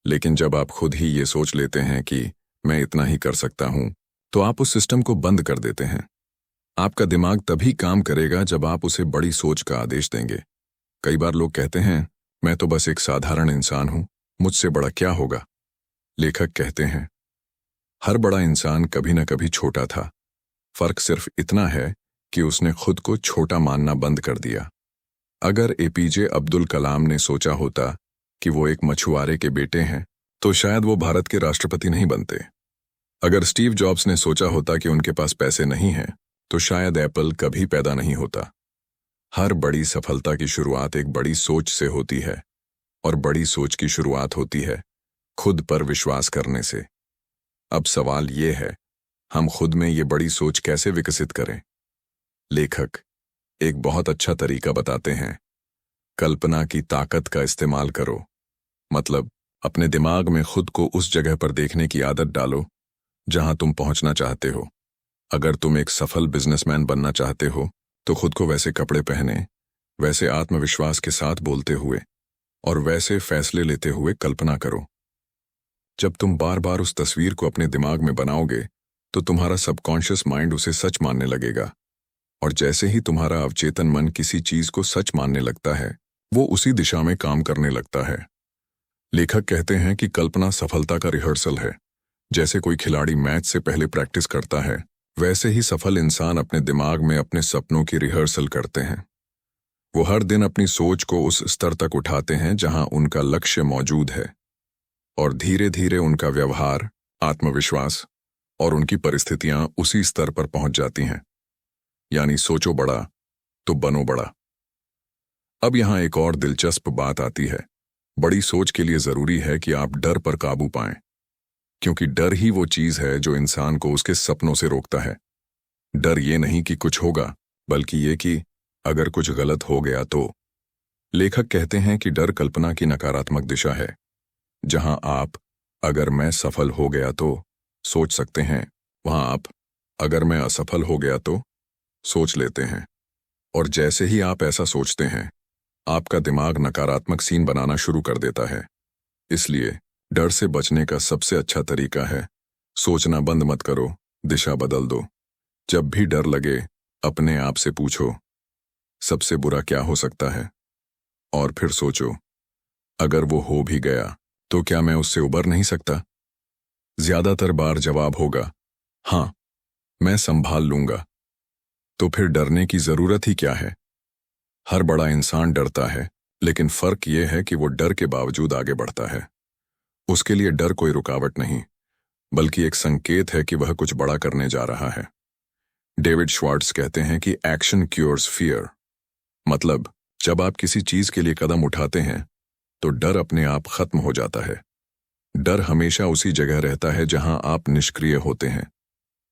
लेकिन जब आप खुद ही ये सोच लेते हैं कि मैं इतना ही कर सकता हूं, तो आप उस सिस्टम को बंद कर देते हैं। आपका दिमाग तभी काम करेगा जब आप उसे बड़ी सोच का आदेश देंगे। कई बार लोग कहते हैं मैं तो बस एक साधारण इंसान हूं, मुझसे बड़ा क्या होगा। लेखक कहते हैं हर बड़ा इंसान कभी न कभी छोटा था, फर्क सिर्फ इतना है कि उसने खुद को छोटा मानना बंद कर दिया। अगर एपीजे अब्दुल कलाम ने सोचा होता कि वो एक मछुआरे के बेटे हैं, तो शायद वो भारत के राष्ट्रपति नहीं बनते। अगर स्टीव जॉब्स ने सोचा होता कि उनके पास पैसे नहीं हैं, तो शायद एप्पल कभी पैदा नहीं होता। हर बड़ी सफलता की शुरुआत एक बड़ी सोच से होती है, और बड़ी सोच की शुरुआत होती है खुद पर विश्वास करने से। अब सवाल ये है, हम खुद में ये बड़ी सोच कैसे विकसित करें? लेखक एक बहुत अच्छा तरीका बताते हैं, कल्पना की ताकत का इस्तेमाल करो। मतलब अपने दिमाग में खुद को उस जगह पर देखने की आदत डालो जहां तुम पहुंचना चाहते हो। अगर तुम एक सफल बिजनेसमैन बनना चाहते हो, तो खुद को वैसे कपड़े पहने, वैसे आत्मविश्वास के साथ बोलते हुए और वैसे फैसले लेते हुए कल्पना करो। जब तुम बार बार उस तस्वीर को अपने दिमाग में बनाओगे, तो तुम्हारा सबकॉन्शियस माइंड उसे सच मानने लगेगा, और जैसे ही तुम्हारा अवचेतन मन किसी चीज को सच मानने लगता है, वो उसी दिशा में काम करने लगता है। लेखक कहते हैं कि कल्पना सफलता का रिहर्सल है। जैसे कोई खिलाड़ी मैच से पहले प्रैक्टिस करता है, वैसे ही सफल इंसान अपने दिमाग में अपने सपनों की रिहर्सल करते हैं। वो हर दिन अपनी सोच को उस स्तर तक उठाते हैं जहां उनका लक्ष्य मौजूद है, और धीरे धीरे उनका व्यवहार, आत्मविश्वास और उनकी परिस्थितियां उसी स्तर पर पहुंच जाती हैं। यानी सोचो बड़ा तो बनो बड़ा। अब यहां एक और दिलचस्प बात आती है। बड़ी सोच के लिए जरूरी है कि आप डर पर काबू पाएं, क्योंकि डर ही वो चीज है जो इंसान को उसके सपनों से रोकता है। डर ये नहीं कि कुछ होगा, बल्कि ये कि अगर कुछ गलत हो गया तो। लेखक कहते हैं कि डर कल्पना की नकारात्मक दिशा है, जहां आप अगर मैं सफल हो गया तो सोच सकते हैं, वहां आप अगर मैं असफल हो गया तो सोच लेते हैं। और जैसे ही आप ऐसा सोचते हैं, आपका दिमाग नकारात्मक सीन बनाना शुरू कर देता है। इसलिए डर से बचने का सबसे अच्छा तरीका है सोचना बंद मत करो, दिशा बदल दो। जब भी डर लगे, अपने आप से पूछो सबसे बुरा क्या हो सकता है, और फिर सोचो अगर वो हो भी गया तो क्या मैं उससे उबर नहीं सकता। ज्यादातर बार जवाब होगा हां, मैं संभाल लूंगा। तो फिर डरने की जरूरत ही क्या है? हर बड़ा इंसान डरता है, लेकिन फर्क यह है कि वो डर के बावजूद आगे बढ़ता है। उसके लिए डर कोई रुकावट नहीं, बल्कि एक संकेत है कि वह कुछ बड़ा करने जा रहा है। डेविड श्वार्ट्ज कहते हैं कि एक्शन क्योर्स फियर। मतलब जब आप किसी चीज के लिए कदम उठाते हैं, तो डर अपने आप खत्म हो जाता है। डर हमेशा उसी जगह रहता है जहां आप निष्क्रिय होते हैं।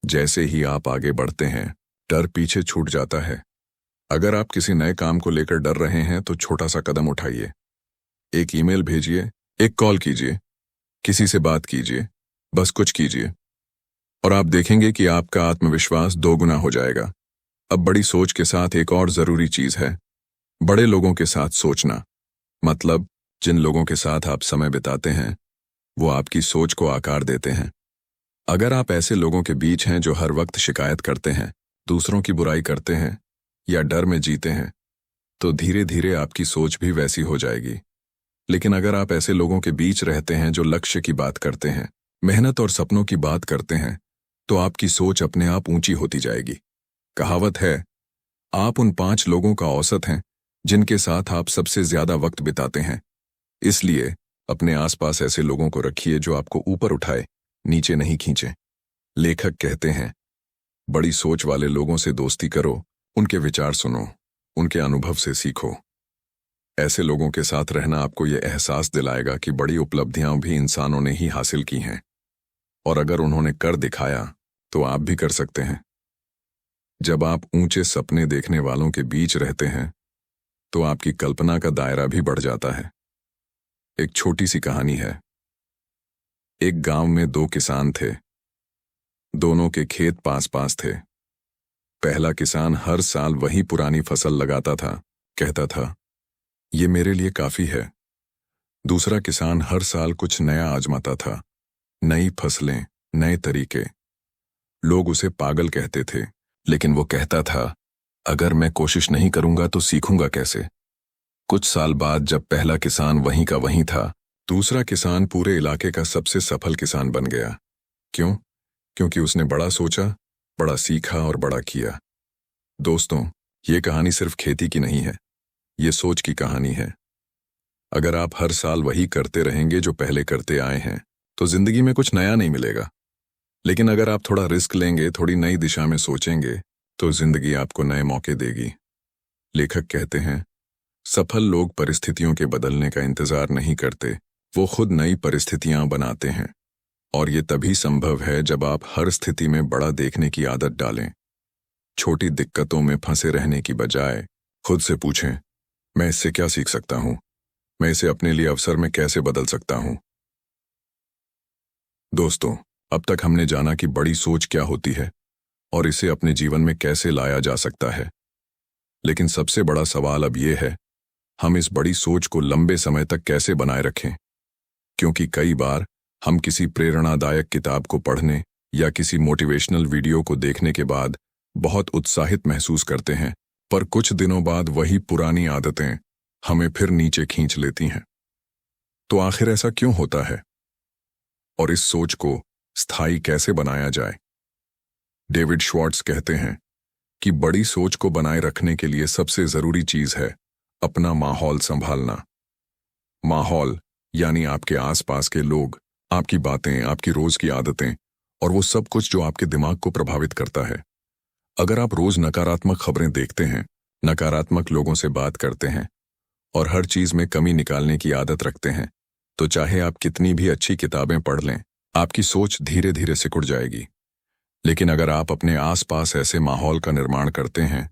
जैसे ही आप आगे बढ़ते हैं, डर पीछे छूट जाता है। अगर आप किसी नए काम को लेकर डर रहे हैं, तो छोटा सा कदम उठाइए। एक ईमेल भेजिए, एक कॉल कीजिए, किसी से बात कीजिए, बस कुछ कीजिए, और आप देखेंगे कि आपका आत्मविश्वास दोगुना हो जाएगा। अब बड़ी सोच के साथ एक और जरूरी चीज है, बड़े लोगों के साथ सोचना। मतलब जिन लोगों के साथ आप समय बिताते हैं, वो आपकी सोच को आकार देते हैं। अगर आप ऐसे लोगों के बीच हैं जो हर वक्त शिकायत करते हैं, दूसरों की बुराई करते हैं या डर में जीते हैं, तो धीरे धीरे आपकी सोच भी वैसी हो जाएगी। लेकिन अगर आप ऐसे लोगों के बीच रहते हैं जो लक्ष्य की बात करते हैं, मेहनत और सपनों की बात करते हैं, तो आपकी सोच अपने आप ऊंची होती जाएगी। कहावत है, आप उन 5 लोगों का औसत हैं जिनके साथ आप सबसे ज्यादा वक्त बिताते हैं। इसलिए अपने आसपास ऐसे लोगों को रखिए जो आपको ऊपर उठाए, नीचे नहीं खींचे। लेखक कहते हैं, बड़ी सोच वाले लोगों से दोस्ती करो, उनके विचार सुनो, उनके अनुभव से सीखो। ऐसे लोगों के साथ रहना आपको ये एहसास दिलाएगा कि बड़ी उपलब्धियां भी इंसानों ने ही हासिल की हैं, और अगर उन्होंने कर दिखाया तो आप भी कर सकते हैं। जब आप ऊंचे सपने देखने वालों के बीच रहते हैं तो आपकी कल्पना का दायरा भी बढ़ जाता है। एक छोटी सी कहानी है। एक गांव में दो किसान थे। दोनों के खेत पास पास थे। पहला किसान हर साल वही पुरानी फसल लगाता था, कहता था, ये मेरे लिए काफी है। दूसरा किसान हर साल कुछ नया आजमाता था, नई फसलें, नए तरीके। लोग उसे पागल कहते थे, लेकिन वो कहता था, अगर मैं कोशिश नहीं करूंगा तो सीखूंगा कैसे। कुछ साल बाद जब पहला किसान वहीं का वहीं था, दूसरा किसान पूरे इलाके का सबसे सफल किसान बन गया। क्यों? क्योंकि उसने बड़ा सोचा, बड़ा सीखा और बड़ा किया। दोस्तों, ये कहानी सिर्फ खेती की नहीं है, ये सोच की कहानी है। अगर आप हर साल वही करते रहेंगे जो पहले करते आए हैं, तो जिंदगी में कुछ नया नहीं मिलेगा। लेकिन अगर आप थोड़ा रिस्क लेंगे, थोड़ी नई दिशा में सोचेंगे, तो जिंदगी आपको नए मौके देगी। लेखक कहते हैं, सफल लोग परिस्थितियों के बदलने का इंतजार नहीं करते, वो खुद नई परिस्थितियां बनाते हैं। और ये तभी संभव है जब आप हर स्थिति में बड़ा देखने की आदत डालें। छोटी दिक्कतों में फंसे रहने की बजाय खुद से पूछें, मैं इससे क्या सीख सकता हूं? मैं इसे अपने लिए अवसर में कैसे बदल सकता हूं? दोस्तों, अब तक हमने जाना कि बड़ी सोच क्या होती है और इसे अपने जीवन में कैसे लाया जा सकता है। लेकिन सबसे बड़ा सवाल अब यह है, हम इस बड़ी सोच को लंबे समय तक कैसे बनाए रखें? क्योंकि कई बार हम किसी प्रेरणादायक किताब को पढ़ने या किसी मोटिवेशनल वीडियो को देखने के बाद बहुत उत्साहित महसूस करते हैं, पर कुछ दिनों बाद वही पुरानी आदतें हमें फिर नीचे खींच लेती हैं। तो आखिर ऐसा क्यों होता है? और इस सोच को स्थायी कैसे बनाया जाए? डेविड श्वार्ट्ज कहते हैं कि बड़ी सोच को बनाए रखने के लिए सबसे जरूरी चीज है अपना माहौल संभालना। माहौल यानी आपके आसपास के लोग, आपकी बातें, आपकी रोज की आदतें और वो सब कुछ जो आपके दिमाग को प्रभावित करता है। अगर आप रोज नकारात्मक खबरें देखते हैं, नकारात्मक लोगों से बात करते हैं और हर चीज में कमी निकालने की आदत रखते हैं, तो चाहे आप कितनी भी अच्छी किताबें पढ़ लें, आपकी सोच धीरे धीरे सिकुड़ जाएगी। लेकिन अगर आप अपने आसपास ऐसे माहौल का निर्माण करते हैं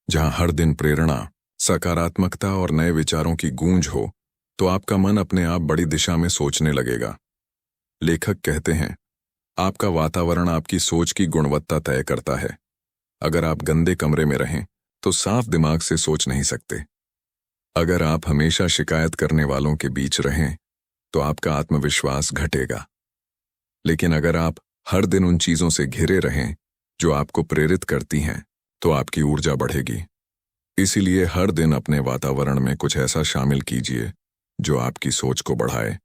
जहां हर दिन प्रेरणा, सकारात्मकता और नए विचारों की गूंज हो, तो आपका मन अपने आप बड़ी दिशा में सोचने लगेगा। लेखक कहते हैं, आपका वातावरण आपकी सोच की गुणवत्ता तय करता है। अगर आप गंदे कमरे में रहें तो साफ दिमाग से सोच नहीं सकते। अगर आप हमेशा शिकायत करने वालों के बीच रहें तो आपका आत्मविश्वास घटेगा। लेकिन अगर आप हर दिन उन चीजों से घिरे रहें जो आपको प्रेरित करती हैं, तो आपकी ऊर्जा बढ़ेगी। इसीलिए हर दिन अपने वातावरण में कुछ ऐसा शामिल कीजिए जो आपकी सोच को बढ़ाए।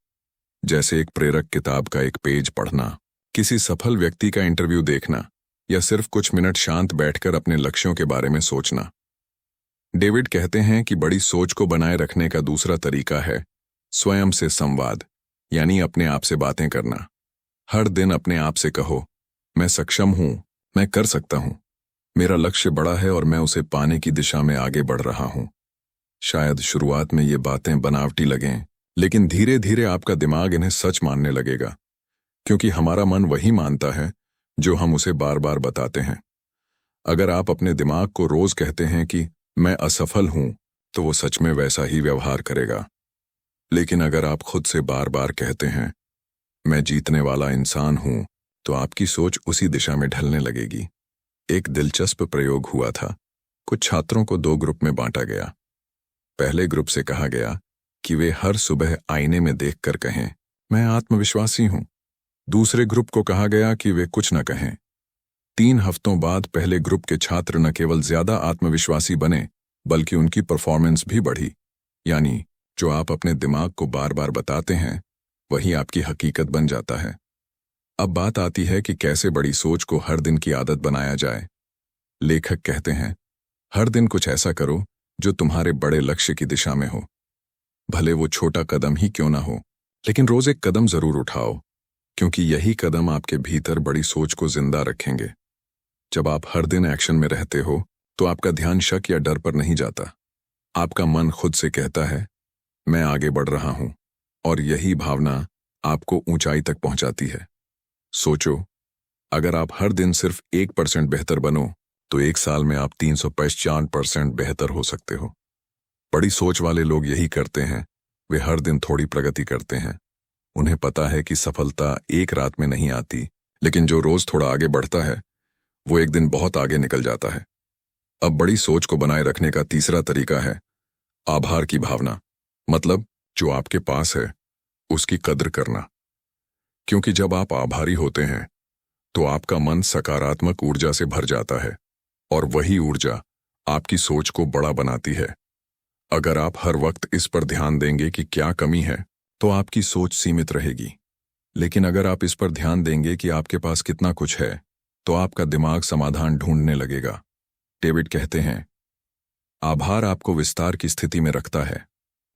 जैसे एक प्रेरक किताब का एक पेज पढ़ना, किसी सफल व्यक्ति का इंटरव्यू देखना या सिर्फ कुछ मिनट शांत बैठकर अपने लक्ष्यों के बारे में सोचना। डेविड कहते हैं कि बड़ी सोच को बनाए रखने का दूसरा तरीका है स्वयं से संवाद, यानी अपने आप से बातें करना। हर दिन अपने आप से कहो, मैं सक्षम हूं, मैं कर सकता हूं, मेरा लक्ष्य बड़ा है और मैं उसे पाने की दिशा में आगे बढ़ रहा हूं। शायद शुरुआत में ये बातें बनावटी लगें, लेकिन धीरे धीरे आपका दिमाग इन्हें सच मानने लगेगा, क्योंकि हमारा मन वही मानता है जो हम उसे बार बार बताते हैं। अगर आप अपने दिमाग को रोज कहते हैं कि मैं असफल हूं, तो वो सच में वैसा ही व्यवहार करेगा। लेकिन अगर आप खुद से बार बार कहते हैं मैं जीतने वाला इंसान हूं, तो आपकी सोच उसी दिशा में ढलने लगेगी। एक दिलचस्प प्रयोग हुआ था। कुछ छात्रों को दो ग्रुप में बांटा गया। पहले ग्रुप से कहा गया कि वे हर सुबह आईने में देखकर कहें, मैं आत्मविश्वासी हूं। दूसरे ग्रुप को कहा गया कि वे कुछ न कहें। 3 हफ्तों बाद पहले ग्रुप के छात्र न केवल ज्यादा आत्मविश्वासी बने, बल्कि उनकी परफॉर्मेंस भी बढ़ी। यानी जो आप अपने दिमाग को बार बार बताते हैं, वही आपकी हकीकत बन जाता है। अब बात आती है कि कैसे बड़ी सोच को हर दिन की आदत बनाया जाए। लेखक कहते हैं, हर दिन कुछ ऐसा करो जो तुम्हारे बड़े लक्ष्य की दिशा में हो। भले वो छोटा कदम ही क्यों ना हो, लेकिन रोज एक कदम जरूर उठाओ, क्योंकि यही कदम आपके भीतर बड़ी सोच को जिंदा रखेंगे। जब आप हर दिन एक्शन में रहते हो, तो आपका ध्यान शक या डर पर नहीं जाता। आपका मन खुद से कहता है मैं आगे बढ़ रहा हूं, और यही भावना आपको ऊंचाई तक पहुंचाती है। सोचो, अगर आप हर दिन सिर्फ 1% बेहतर बनो तो 1 साल में आप 355% बेहतर हो सकते हो। बड़ी सोच वाले लोग यही करते हैं, वे हर दिन थोड़ी प्रगति करते हैं। उन्हें पता है कि सफलता एक रात में नहीं आती, लेकिन जो रोज थोड़ा आगे बढ़ता है वो एक दिन बहुत आगे निकल जाता है। अब बड़ी सोच को बनाए रखने का तीसरा तरीका है आभार की भावना, मतलब जो आपके पास है उसकी कद्र करना। क्योंकि जब आप आभारी होते हैं तो आपका मन सकारात्मक ऊर्जा से भर जाता है, और वही ऊर्जा आपकी सोच को बड़ा बनाती है। अगर आप हर वक्त इस पर ध्यान देंगे कि क्या कमी है, तो आपकी सोच सीमित रहेगी। लेकिन अगर आप इस पर ध्यान देंगे कि आपके पास कितना कुछ है, तो आपका दिमाग समाधान ढूंढने लगेगा। डेविड कहते हैं, आभार आपको विस्तार की स्थिति में रखता है।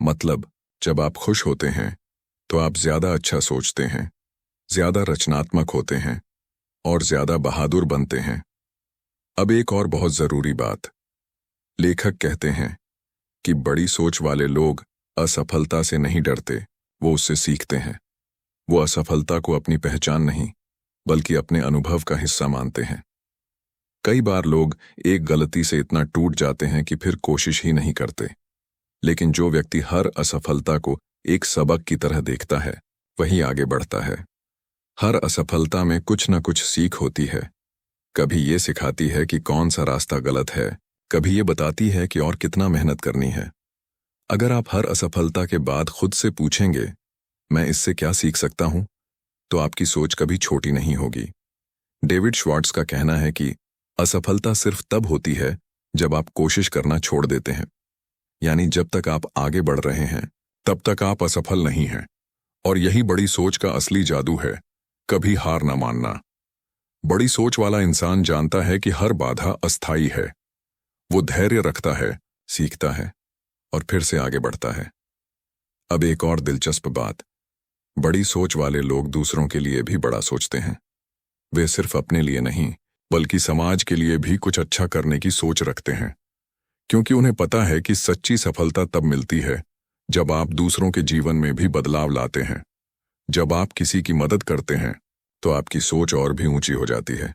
मतलब जब आप खुश होते हैं तो आप ज्यादा अच्छा सोचते हैं, ज्यादा रचनात्मक होते हैं और ज्यादा बहादुर बनते हैं। अब एक और बहुत जरूरी बात, लेखक कहते हैं कि बड़ी सोच वाले लोग असफलता से नहीं डरते, वो उससे सीखते हैं। वो असफलता को अपनी पहचान नहीं बल्कि अपने अनुभव का हिस्सा मानते हैं। कई बार लोग एक गलती से इतना टूट जाते हैं कि फिर कोशिश ही नहीं करते, लेकिन जो व्यक्ति हर असफलता को एक सबक की तरह देखता है वही आगे बढ़ता है। हर असफलता में कुछ न कुछ सीख होती है। कभी ये सिखाती है कि कौन सा रास्ता गलत है, कभी ये बताती है कि और कितना मेहनत करनी है। अगर आप हर असफलता के बाद खुद से पूछेंगे मैं इससे क्या सीख सकता हूं, तो आपकी सोच कभी छोटी नहीं होगी। डेविड श्वार्ट्ज का कहना है कि असफलता सिर्फ तब होती है जब आप कोशिश करना छोड़ देते हैं। यानी जब तक आप आगे बढ़ रहे हैं तब तक आप असफल नहीं हैं। और यही बड़ी सोच का असली जादू है, कभी हार ना मानना। बड़ी सोच वाला इंसान जानता है कि हर बाधा अस्थायी है। वो धैर्य रखता है, सीखता है और फिर से आगे बढ़ता है। अब एक और दिलचस्प बात, बड़ी सोच वाले लोग दूसरों के लिए भी बड़ा सोचते हैं। वे सिर्फ अपने लिए नहीं बल्कि समाज के लिए भी कुछ अच्छा करने की सोच रखते हैं, क्योंकि उन्हें पता है कि सच्ची सफलता तब मिलती है जब आप दूसरों के जीवन में भी बदलाव लाते हैं। जब आप किसी की मदद करते हैं तो आपकी सोच और भी ऊंची हो जाती है,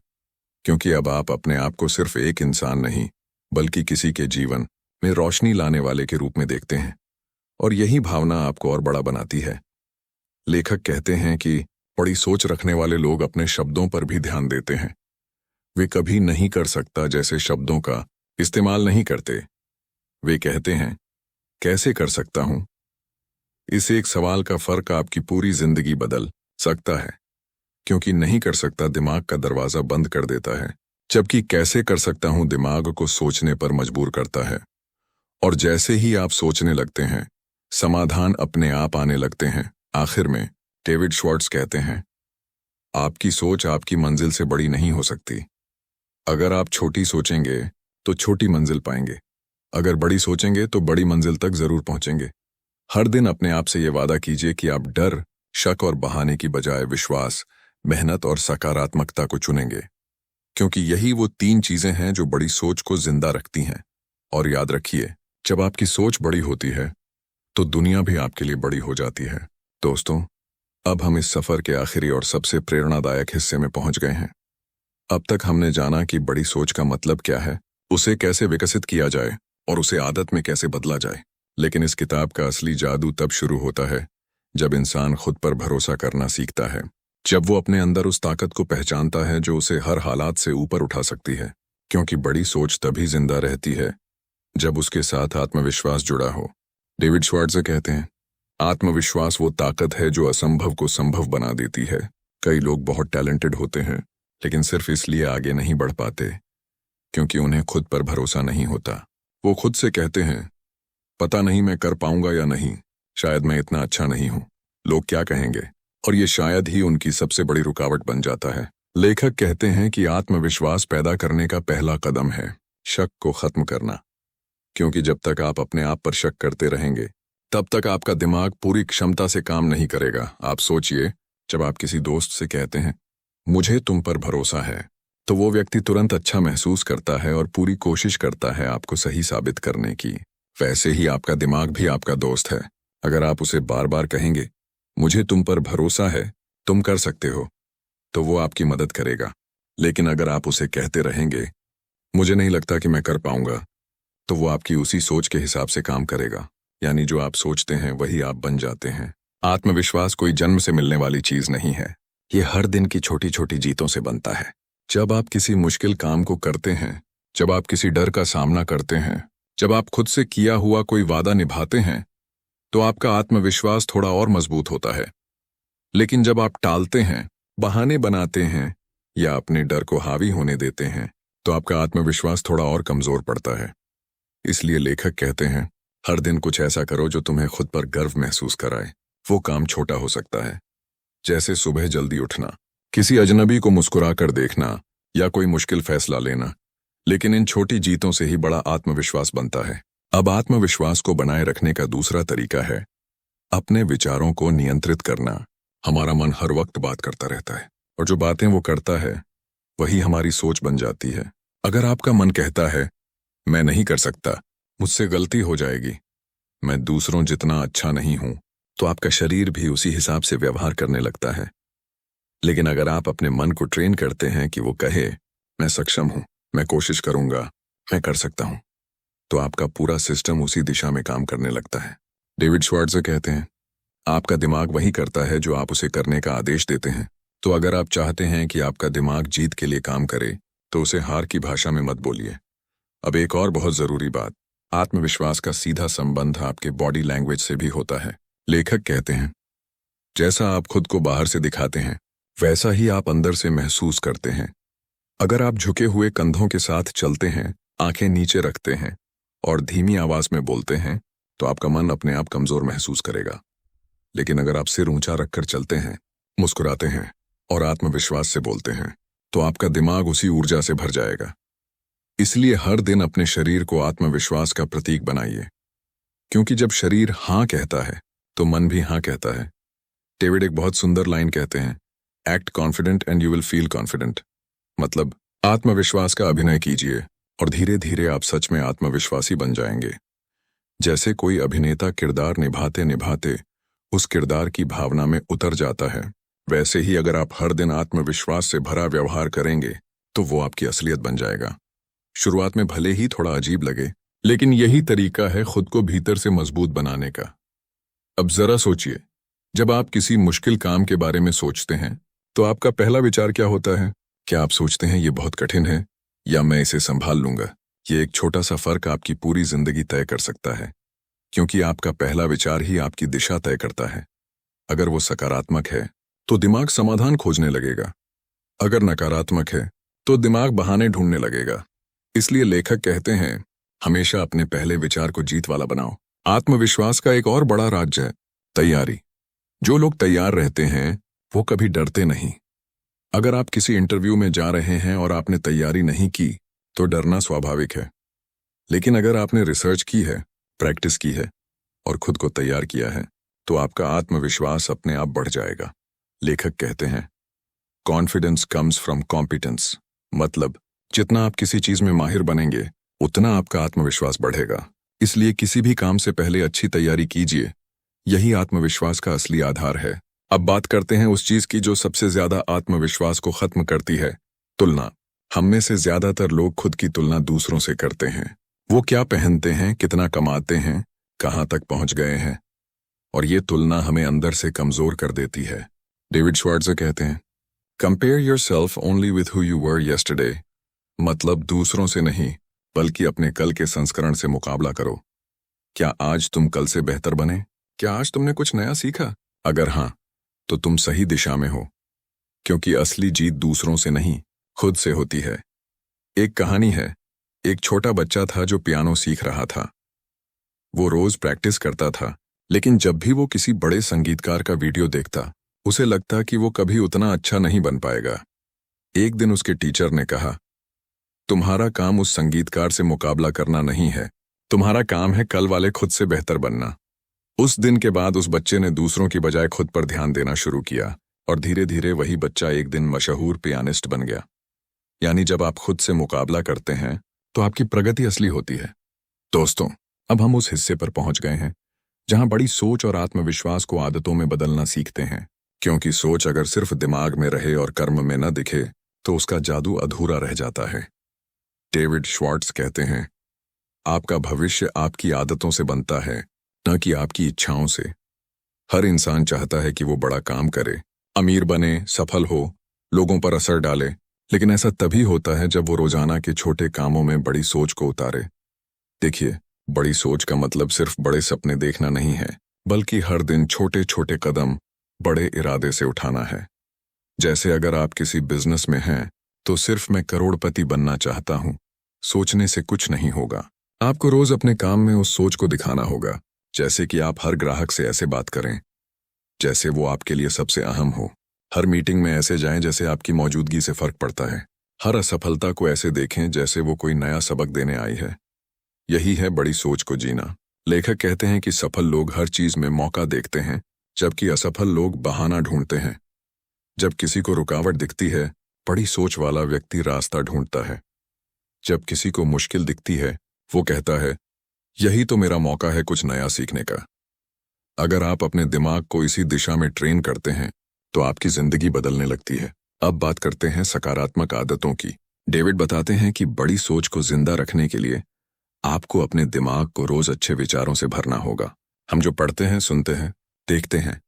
क्योंकि अब आप अपने आप को सिर्फ एक इंसान नहीं बल्कि किसी के जीवन में रोशनी लाने वाले के रूप में देखते हैं, और यही भावना आपको और बड़ा बनाती है। लेखक कहते हैं कि बड़ी सोच रखने वाले लोग अपने शब्दों पर भी ध्यान देते हैं। वे कभी नहीं कर सकता जैसे शब्दों का इस्तेमाल नहीं करते। वे कहते हैं कैसे कर सकता हूं। इस एक सवाल का फर्क आपकी पूरी जिंदगी बदल सकता है, क्योंकि नहीं कर सकता दिमाग का दरवाजा बंद कर देता है, जबकि कैसे कर सकता हूं दिमाग को सोचने पर मजबूर करता है। और जैसे ही आप सोचने लगते हैं समाधान अपने आप आने लगते हैं। आखिर में डेविड श्वार्ट्ज कहते हैं, आपकी सोच आपकी मंजिल से बड़ी नहीं हो सकती। अगर आप छोटी सोचेंगे तो छोटी मंजिल पाएंगे, अगर बड़ी सोचेंगे तो बड़ी मंजिल तक जरूर पहुंचेंगे। हर दिन अपने आप से ये वादा कीजिए कि आप डर, शक और बहाने की बजाय विश्वास, मेहनत और सकारात्मकता को चुनेंगे, क्योंकि यही वो 3 चीजें हैं जो बड़ी सोच को जिंदा रखती हैं। और याद रखिए, जब आपकी सोच बड़ी होती है तो दुनिया भी आपके लिए बड़ी हो जाती है। दोस्तों, अब हम इस सफर के आखिरी और सबसे प्रेरणादायक हिस्से में पहुंच गए हैं। अब तक हमने जाना कि बड़ी सोच का मतलब क्या है, उसे कैसे विकसित किया जाए और उसे आदत में कैसे बदला जाए। लेकिन इस किताब का असली जादू तब शुरू होता है जब इंसान खुद पर भरोसा करना सीखता है, जब वो अपने अंदर उस ताकत को पहचानता है जो उसे हर हालात से ऊपर उठा सकती है। क्योंकि बड़ी सोच तभी जिंदा रहती है जब उसके साथ आत्मविश्वास जुड़ा हो। डेविड श्वार्ट्ज कहते हैं, आत्मविश्वास वो ताकत है जो असंभव को संभव बना देती है। कई लोग बहुत टैलेंटेड होते हैं लेकिन सिर्फ इसलिए आगे नहीं बढ़ पाते क्योंकि उन्हें खुद पर भरोसा नहीं होता। वो खुद से कहते हैं, पता नहीं मैं कर पाऊंगा या नहीं, शायद मैं इतना अच्छा नहीं हूं, लोग क्या कहेंगे। और ये शायद ही उनकी सबसे बड़ी रुकावट बन जाता है। लेखक कहते हैं कि आत्मविश्वास पैदा करने का पहला कदम है शक को खत्म करना, क्योंकि जब तक आप अपने आप पर शक करते रहेंगे तब तक आपका दिमाग पूरी क्षमता से काम नहीं करेगा। आप सोचिए, जब आप किसी दोस्त से कहते हैं मुझे तुम पर भरोसा है, तो वो व्यक्ति तुरंत अच्छा महसूस करता है और पूरी कोशिश करता है आपको सही साबित करने की। वैसे ही आपका दिमाग भी आपका दोस्त है। अगर आप उसे बार बार कहेंगे, मुझे तुम पर भरोसा है, तुम कर सकते हो, तो वो आपकी मदद करेगा। लेकिन अगर आप उसे कहते रहेंगे, मुझे नहीं लगता कि मैं कर पाऊंगा, तो वो आपकी उसी सोच के हिसाब से काम करेगा। यानी जो आप सोचते हैं वही आप बन जाते हैं। आत्मविश्वास कोई जन्म से मिलने वाली चीज नहीं है, ये हर दिन की छोटी छोटी जीतों से बनता है। जब आप किसी मुश्किल काम को करते हैं, जब आप किसी डर का सामना करते हैं, जब आप खुद से किया हुआ कोई वादा निभाते हैं, तो आपका आत्मविश्वास थोड़ा और मजबूत होता है। लेकिन जब आप टालते हैं, बहाने बनाते हैं या अपने डर को हावी होने देते हैं, तो आपका आत्मविश्वास थोड़ा और कमजोर पड़ता है। इसलिए लेखक कहते हैं, हर दिन कुछ ऐसा करो जो तुम्हें खुद पर गर्व महसूस कराए। वो काम छोटा हो सकता है, जैसे सुबह जल्दी उठना, किसी अजनबी को मुस्कुरा कर देखना या कोई मुश्किल फैसला लेना। लेकिन इन छोटी जीतों से ही बड़ा आत्मविश्वास बनता है। अब आत्मविश्वास को बनाए रखने का दूसरा तरीका है अपने विचारों को नियंत्रित करना। हमारा मन हर वक्त बात करता रहता है, और जो बातें वो करता है वही हमारी सोच बन जाती है। अगर आपका मन कहता है, मैं नहीं कर सकता, मुझसे गलती हो जाएगी, मैं दूसरों जितना अच्छा नहीं हूं, तो आपका शरीर भी उसी हिसाब से व्यवहार करने लगता है। लेकिन अगर आप अपने मन को ट्रेन करते हैं कि वो कहे, मैं सक्षम हूं, मैं कोशिश करूंगा, मैं कर सकता हूं, तो आपका पूरा सिस्टम उसी दिशा में काम करने लगता है। डेविड श्वार्ट्ज़र कहते हैं, आपका दिमाग वही करता है जो आप उसे करने का आदेश देते हैं। तो अगर आप चाहते हैं कि आपका दिमाग जीत के लिए काम करे, तो उसे हार की भाषा में मत बोलिए। अब एक और बहुत जरूरी बात, आत्मविश्वास का सीधा संबंध आपके बॉडी लैंग्वेज से भी होता है। लेखक कहते हैं, जैसा आप खुद को बाहर से दिखाते हैं, वैसा ही आप अंदर से महसूस करते हैं। अगर आप झुके हुए कंधों के साथ चलते हैं, आंखें नीचे रखते हैं और धीमी आवाज में बोलते हैं, तो आपका मन अपने आप कमजोर महसूस करेगा। लेकिन अगर आप सिर ऊंचा रखकर चलते हैं, मुस्कुराते हैं और आत्मविश्वास से बोलते हैं, तो आपका दिमाग उसी ऊर्जा से भर जाएगा। इसलिए हर दिन अपने शरीर को आत्मविश्वास का प्रतीक बनाइए, क्योंकि जब शरीर हाँ कहता है तो मन भी हाँ कहता है। डेविड एक बहुत सुंदर लाइन कहते हैं, act confident and you will feel confident. मतलब आत्मविश्वास का अभिनय कीजिए और धीरे धीरे आप सच में आत्मविश्वासी बन जाएंगे। जैसे कोई अभिनेता किरदार निभाते निभाते उस किरदार की भावना में उतर जाता है, वैसे ही अगर आप हर दिन आत्मविश्वास से भरा व्यवहार करेंगे, तो वो आपकी असलियत बन जाएगा। शुरुआत में भले ही थोड़ा अजीब लगे, लेकिन यही तरीका है खुद को भीतर से मजबूत बनाने का। अब जरा सोचिए, जब आप किसी मुश्किल काम के बारे में सोचते हैं, तो आपका पहला विचार क्या होता है? क्या आप सोचते हैं ये बहुत कठिन है, या मैं इसे संभाल लूंगा? ये एक छोटा सा फर्क आपकी पूरी जिंदगी तय कर सकता है, क्योंकि आपका पहला विचार ही आपकी दिशा तय करता है। अगर वो सकारात्मक है, तो दिमाग समाधान खोजने लगेगा। अगर नकारात्मक है, तो दिमाग बहाने ढूंढने लगेगा। इसलिए लेखक कहते हैं, हमेशा अपने पहले विचार को जीत वाला बनाओ। आत्मविश्वास का एक और बड़ा राज है तैयारी। जो लोग तैयार रहते हैं, वो कभी डरते नहीं। अगर आप किसी इंटरव्यू में जा रहे हैं और आपने तैयारी नहीं की, तो डरना स्वाभाविक है। लेकिन अगर आपने रिसर्च की है, प्रैक्टिस की है और खुद को तैयार किया है, तो आपका आत्मविश्वास अपने आप बढ़ जाएगा। लेखक कहते हैं, कॉन्फिडेंस कम्स फ्रॉम कॉम्पिटेंस। मतलब जितना आप किसी चीज में माहिर बनेंगे, उतना आपका आत्मविश्वास बढ़ेगा। इसलिए किसी भी काम से पहले अच्छी तैयारी कीजिए। यही आत्मविश्वास का असली आधार है। अब बात करते हैं उस चीज की जो सबसे ज्यादा आत्मविश्वास को खत्म करती है, तुलना। हम में से ज्यादातर लोग खुद की तुलना दूसरों से करते हैं। वो क्या पहनते हैं, कितना कमाते हैं, कहां तक पहुंच गए हैं, और ये तुलना हमें अंदर से कमजोर कर देती है। डेविड श्वार्ट्ज़र कहते हैं, compare yourself only with who you were yesterday. मतलब दूसरों से नहीं, बल्कि अपने कल के संस्करण से मुकाबला करो। क्या आज तुम कल से बेहतर बने? क्या आज तुमने कुछ नया सीखा? अगर हां, तो तुम सही दिशा में हो, क्योंकि असली जीत दूसरों से नहीं, खुद से होती है। एक कहानी है, एक छोटा बच्चा था जो पियानो सीख रहा था। वो रोज प्रैक्टिस करता था, लेकिन जब भी वो किसी बड़े संगीतकार का वीडियो देखता, उसे लगता कि वो कभी उतना अच्छा नहीं बन पाएगा। एक दिन उसके टीचर ने कहा, तुम्हारा काम उस संगीतकार से मुकाबला करना नहीं है, तुम्हारा काम है कल वाले खुद से बेहतर बनना। उस दिन के बाद उस बच्चे ने दूसरों की बजाय खुद पर ध्यान देना शुरू किया, और धीरे धीरे वही बच्चा एक दिन मशहूर पियानिस्ट बन गया। यानी जब आप खुद से मुकाबला करते हैं, तो आपकी प्रगति असली होती है। दोस्तों, अब हम उस हिस्से पर पहुंच गए हैं जहां बड़ी सोच और आत्मविश्वास को आदतों में बदलना सीखते हैं, क्योंकि सोच अगर सिर्फ दिमाग में रहे और कर्म में न दिखे तो उसका जादू अधूरा रह जाता है। डेविड श्वार्ट्ज कहते हैं, आपका भविष्य आपकी आदतों से बनता है, न कि आपकी इच्छाओं से। हर इंसान चाहता है कि वो बड़ा काम करे, अमीर बने, सफल हो, लोगों पर असर डाले, लेकिन ऐसा तभी होता है जब वो रोजाना के छोटे कामों में बड़ी सोच को उतारे। देखिए, बड़ी सोच का मतलब सिर्फ बड़े सपने देखना नहीं है, बल्कि हर दिन छोटे छोटे कदम बड़े इरादे से उठाना है। जैसे अगर आप किसी बिजनेस में हैं, तो सिर्फ मैं करोड़पति बनना चाहता हूं, सोचने से कुछ नहीं होगा। आपको रोज अपने काम में उस सोच को दिखाना होगा, जैसे कि आप हर ग्राहक से ऐसे बात करें जैसे वो आपके लिए सबसे अहम हो। हर मीटिंग में ऐसे जाएं जैसे आपकी मौजूदगी से फर्क पड़ता है। हर असफलता को ऐसे देखें जैसे वो कोई नया सबक देने आई है। यही है बड़ी सोच को जीना। लेखक कहते हैं कि सफल लोग हर चीज में मौका देखते हैं, जबकि असफल लोग बहाना ढूंढते हैं। जब किसी को रुकावट दिखती है, बड़ी सोच वाला व्यक्ति रास्ता ढूंढता है। जब किसी को मुश्किल दिखती है, वो कहता है, यही तो मेरा मौका है कुछ नया सीखने का। अगर आप अपने दिमाग को इसी दिशा में ट्रेन करते हैं, तो आपकी जिंदगी बदलने लगती है। अब बात करते हैं सकारात्मक आदतों की। डेविड बताते हैं कि बड़ी सोच को जिंदा रखने के लिए आपको अपने दिमाग को रोज अच्छे विचारों से भरना होगा। हम जो पढ़ते हैं, सुनते हैं, देखते हैं,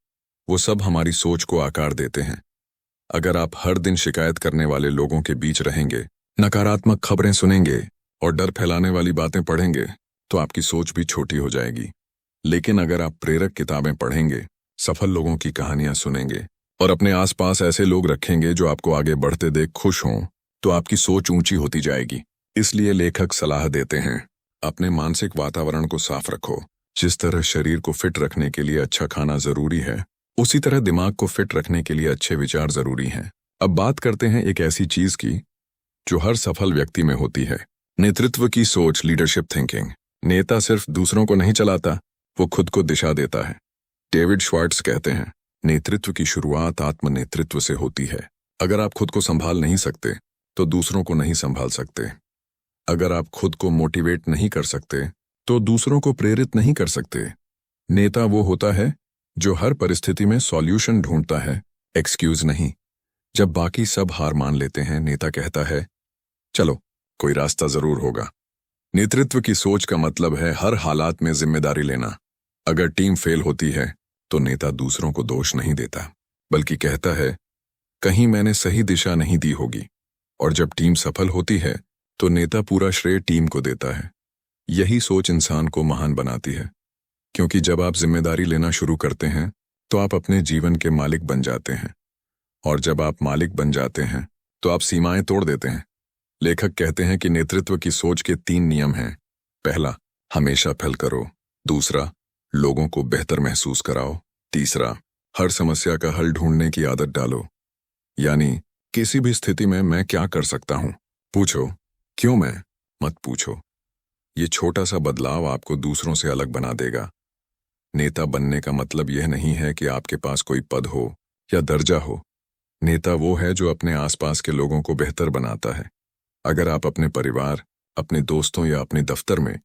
वो सब हमारी सोच को आकार देते हैं। अगर आप हर दिन शिकायत करने वाले लोगों के बीच रहेंगे, नकारात्मक खबरें सुनेंगे और डर फैलाने वाली बातें पढ़ेंगे, तो आपकी सोच भी छोटी हो जाएगी। लेकिन अगर आप प्रेरक किताबें पढ़ेंगे, सफल लोगों की कहानियां सुनेंगे और अपने आसपास ऐसे लोग रखेंगे जो आपको आगे बढ़ते देख खुश हों, तो आपकी सोच ऊंची होती जाएगी। इसलिए लेखक सलाह देते हैं, अपने मानसिक वातावरण को साफ रखो। जिस तरह शरीर को फिट रखने के लिए अच्छा खाना जरूरी है, उसी तरह दिमाग को फिट रखने के लिए अच्छे विचार जरूरी हैं। अब बात करते हैं एक ऐसी चीज की जो हर सफल व्यक्ति में होती है, नेतृत्व की सोच, लीडरशिप थिंकिंग। नेता सिर्फ दूसरों को नहीं चलाता, वो खुद को दिशा देता है। डेविड श्वार्ट्ज कहते हैं, नेतृत्व की शुरुआत आत्म नेतृत्व से होती है। अगर आप खुद को संभाल नहीं सकते, तो दूसरों को नहीं संभाल सकते। अगर आप खुद को मोटिवेट नहीं कर सकते, तो दूसरों को प्रेरित नहीं कर सकते। नेता वो होता है जो हर परिस्थिति में सॉल्यूशन ढूंढता है, एक्सक्यूज नहीं। जब बाकी सब हार मान लेते हैं, नेता कहता है, चलो कोई रास्ता जरूर होगा। नेतृत्व की सोच का मतलब है हर हालात में जिम्मेदारी लेना। अगर टीम फेल होती है, तो नेता दूसरों को दोष नहीं देता, बल्कि कहता है, कहीं मैंने सही दिशा नहीं दी होगी। और जब टीम सफल होती है, तो नेता पूरा श्रेय टीम को देता है। यही सोच इंसान को महान बनाती है, क्योंकि जब आप जिम्मेदारी लेना शुरू करते हैं, तो आप अपने जीवन के मालिक बन जाते हैं। और जब आप मालिक बन जाते हैं, तो आप सीमाएं तोड़ देते हैं। लेखक कहते हैं कि नेतृत्व की सोच के 3 नियम हैं। पहला, हमेशा फल करो। दूसरा, लोगों को बेहतर महसूस कराओ। तीसरा, हर समस्या का हल ढूंढने की आदत डालो। यानी किसी भी स्थिति में मैं क्या कर सकता हूं, पूछो, क्यों मैं, मत पूछो। ये छोटा सा बदलाव आपको दूसरों से अलग बना देगा। नेता बनने का मतलब यह नहीं है कि आपके पास कोई पद हो या दर्जा हो। नेता वो है जो अपने आसपास के लोगों को बेहतर बनाता है। अगर आप अपने परिवार, अपने दोस्तों या अपने दफ्तर में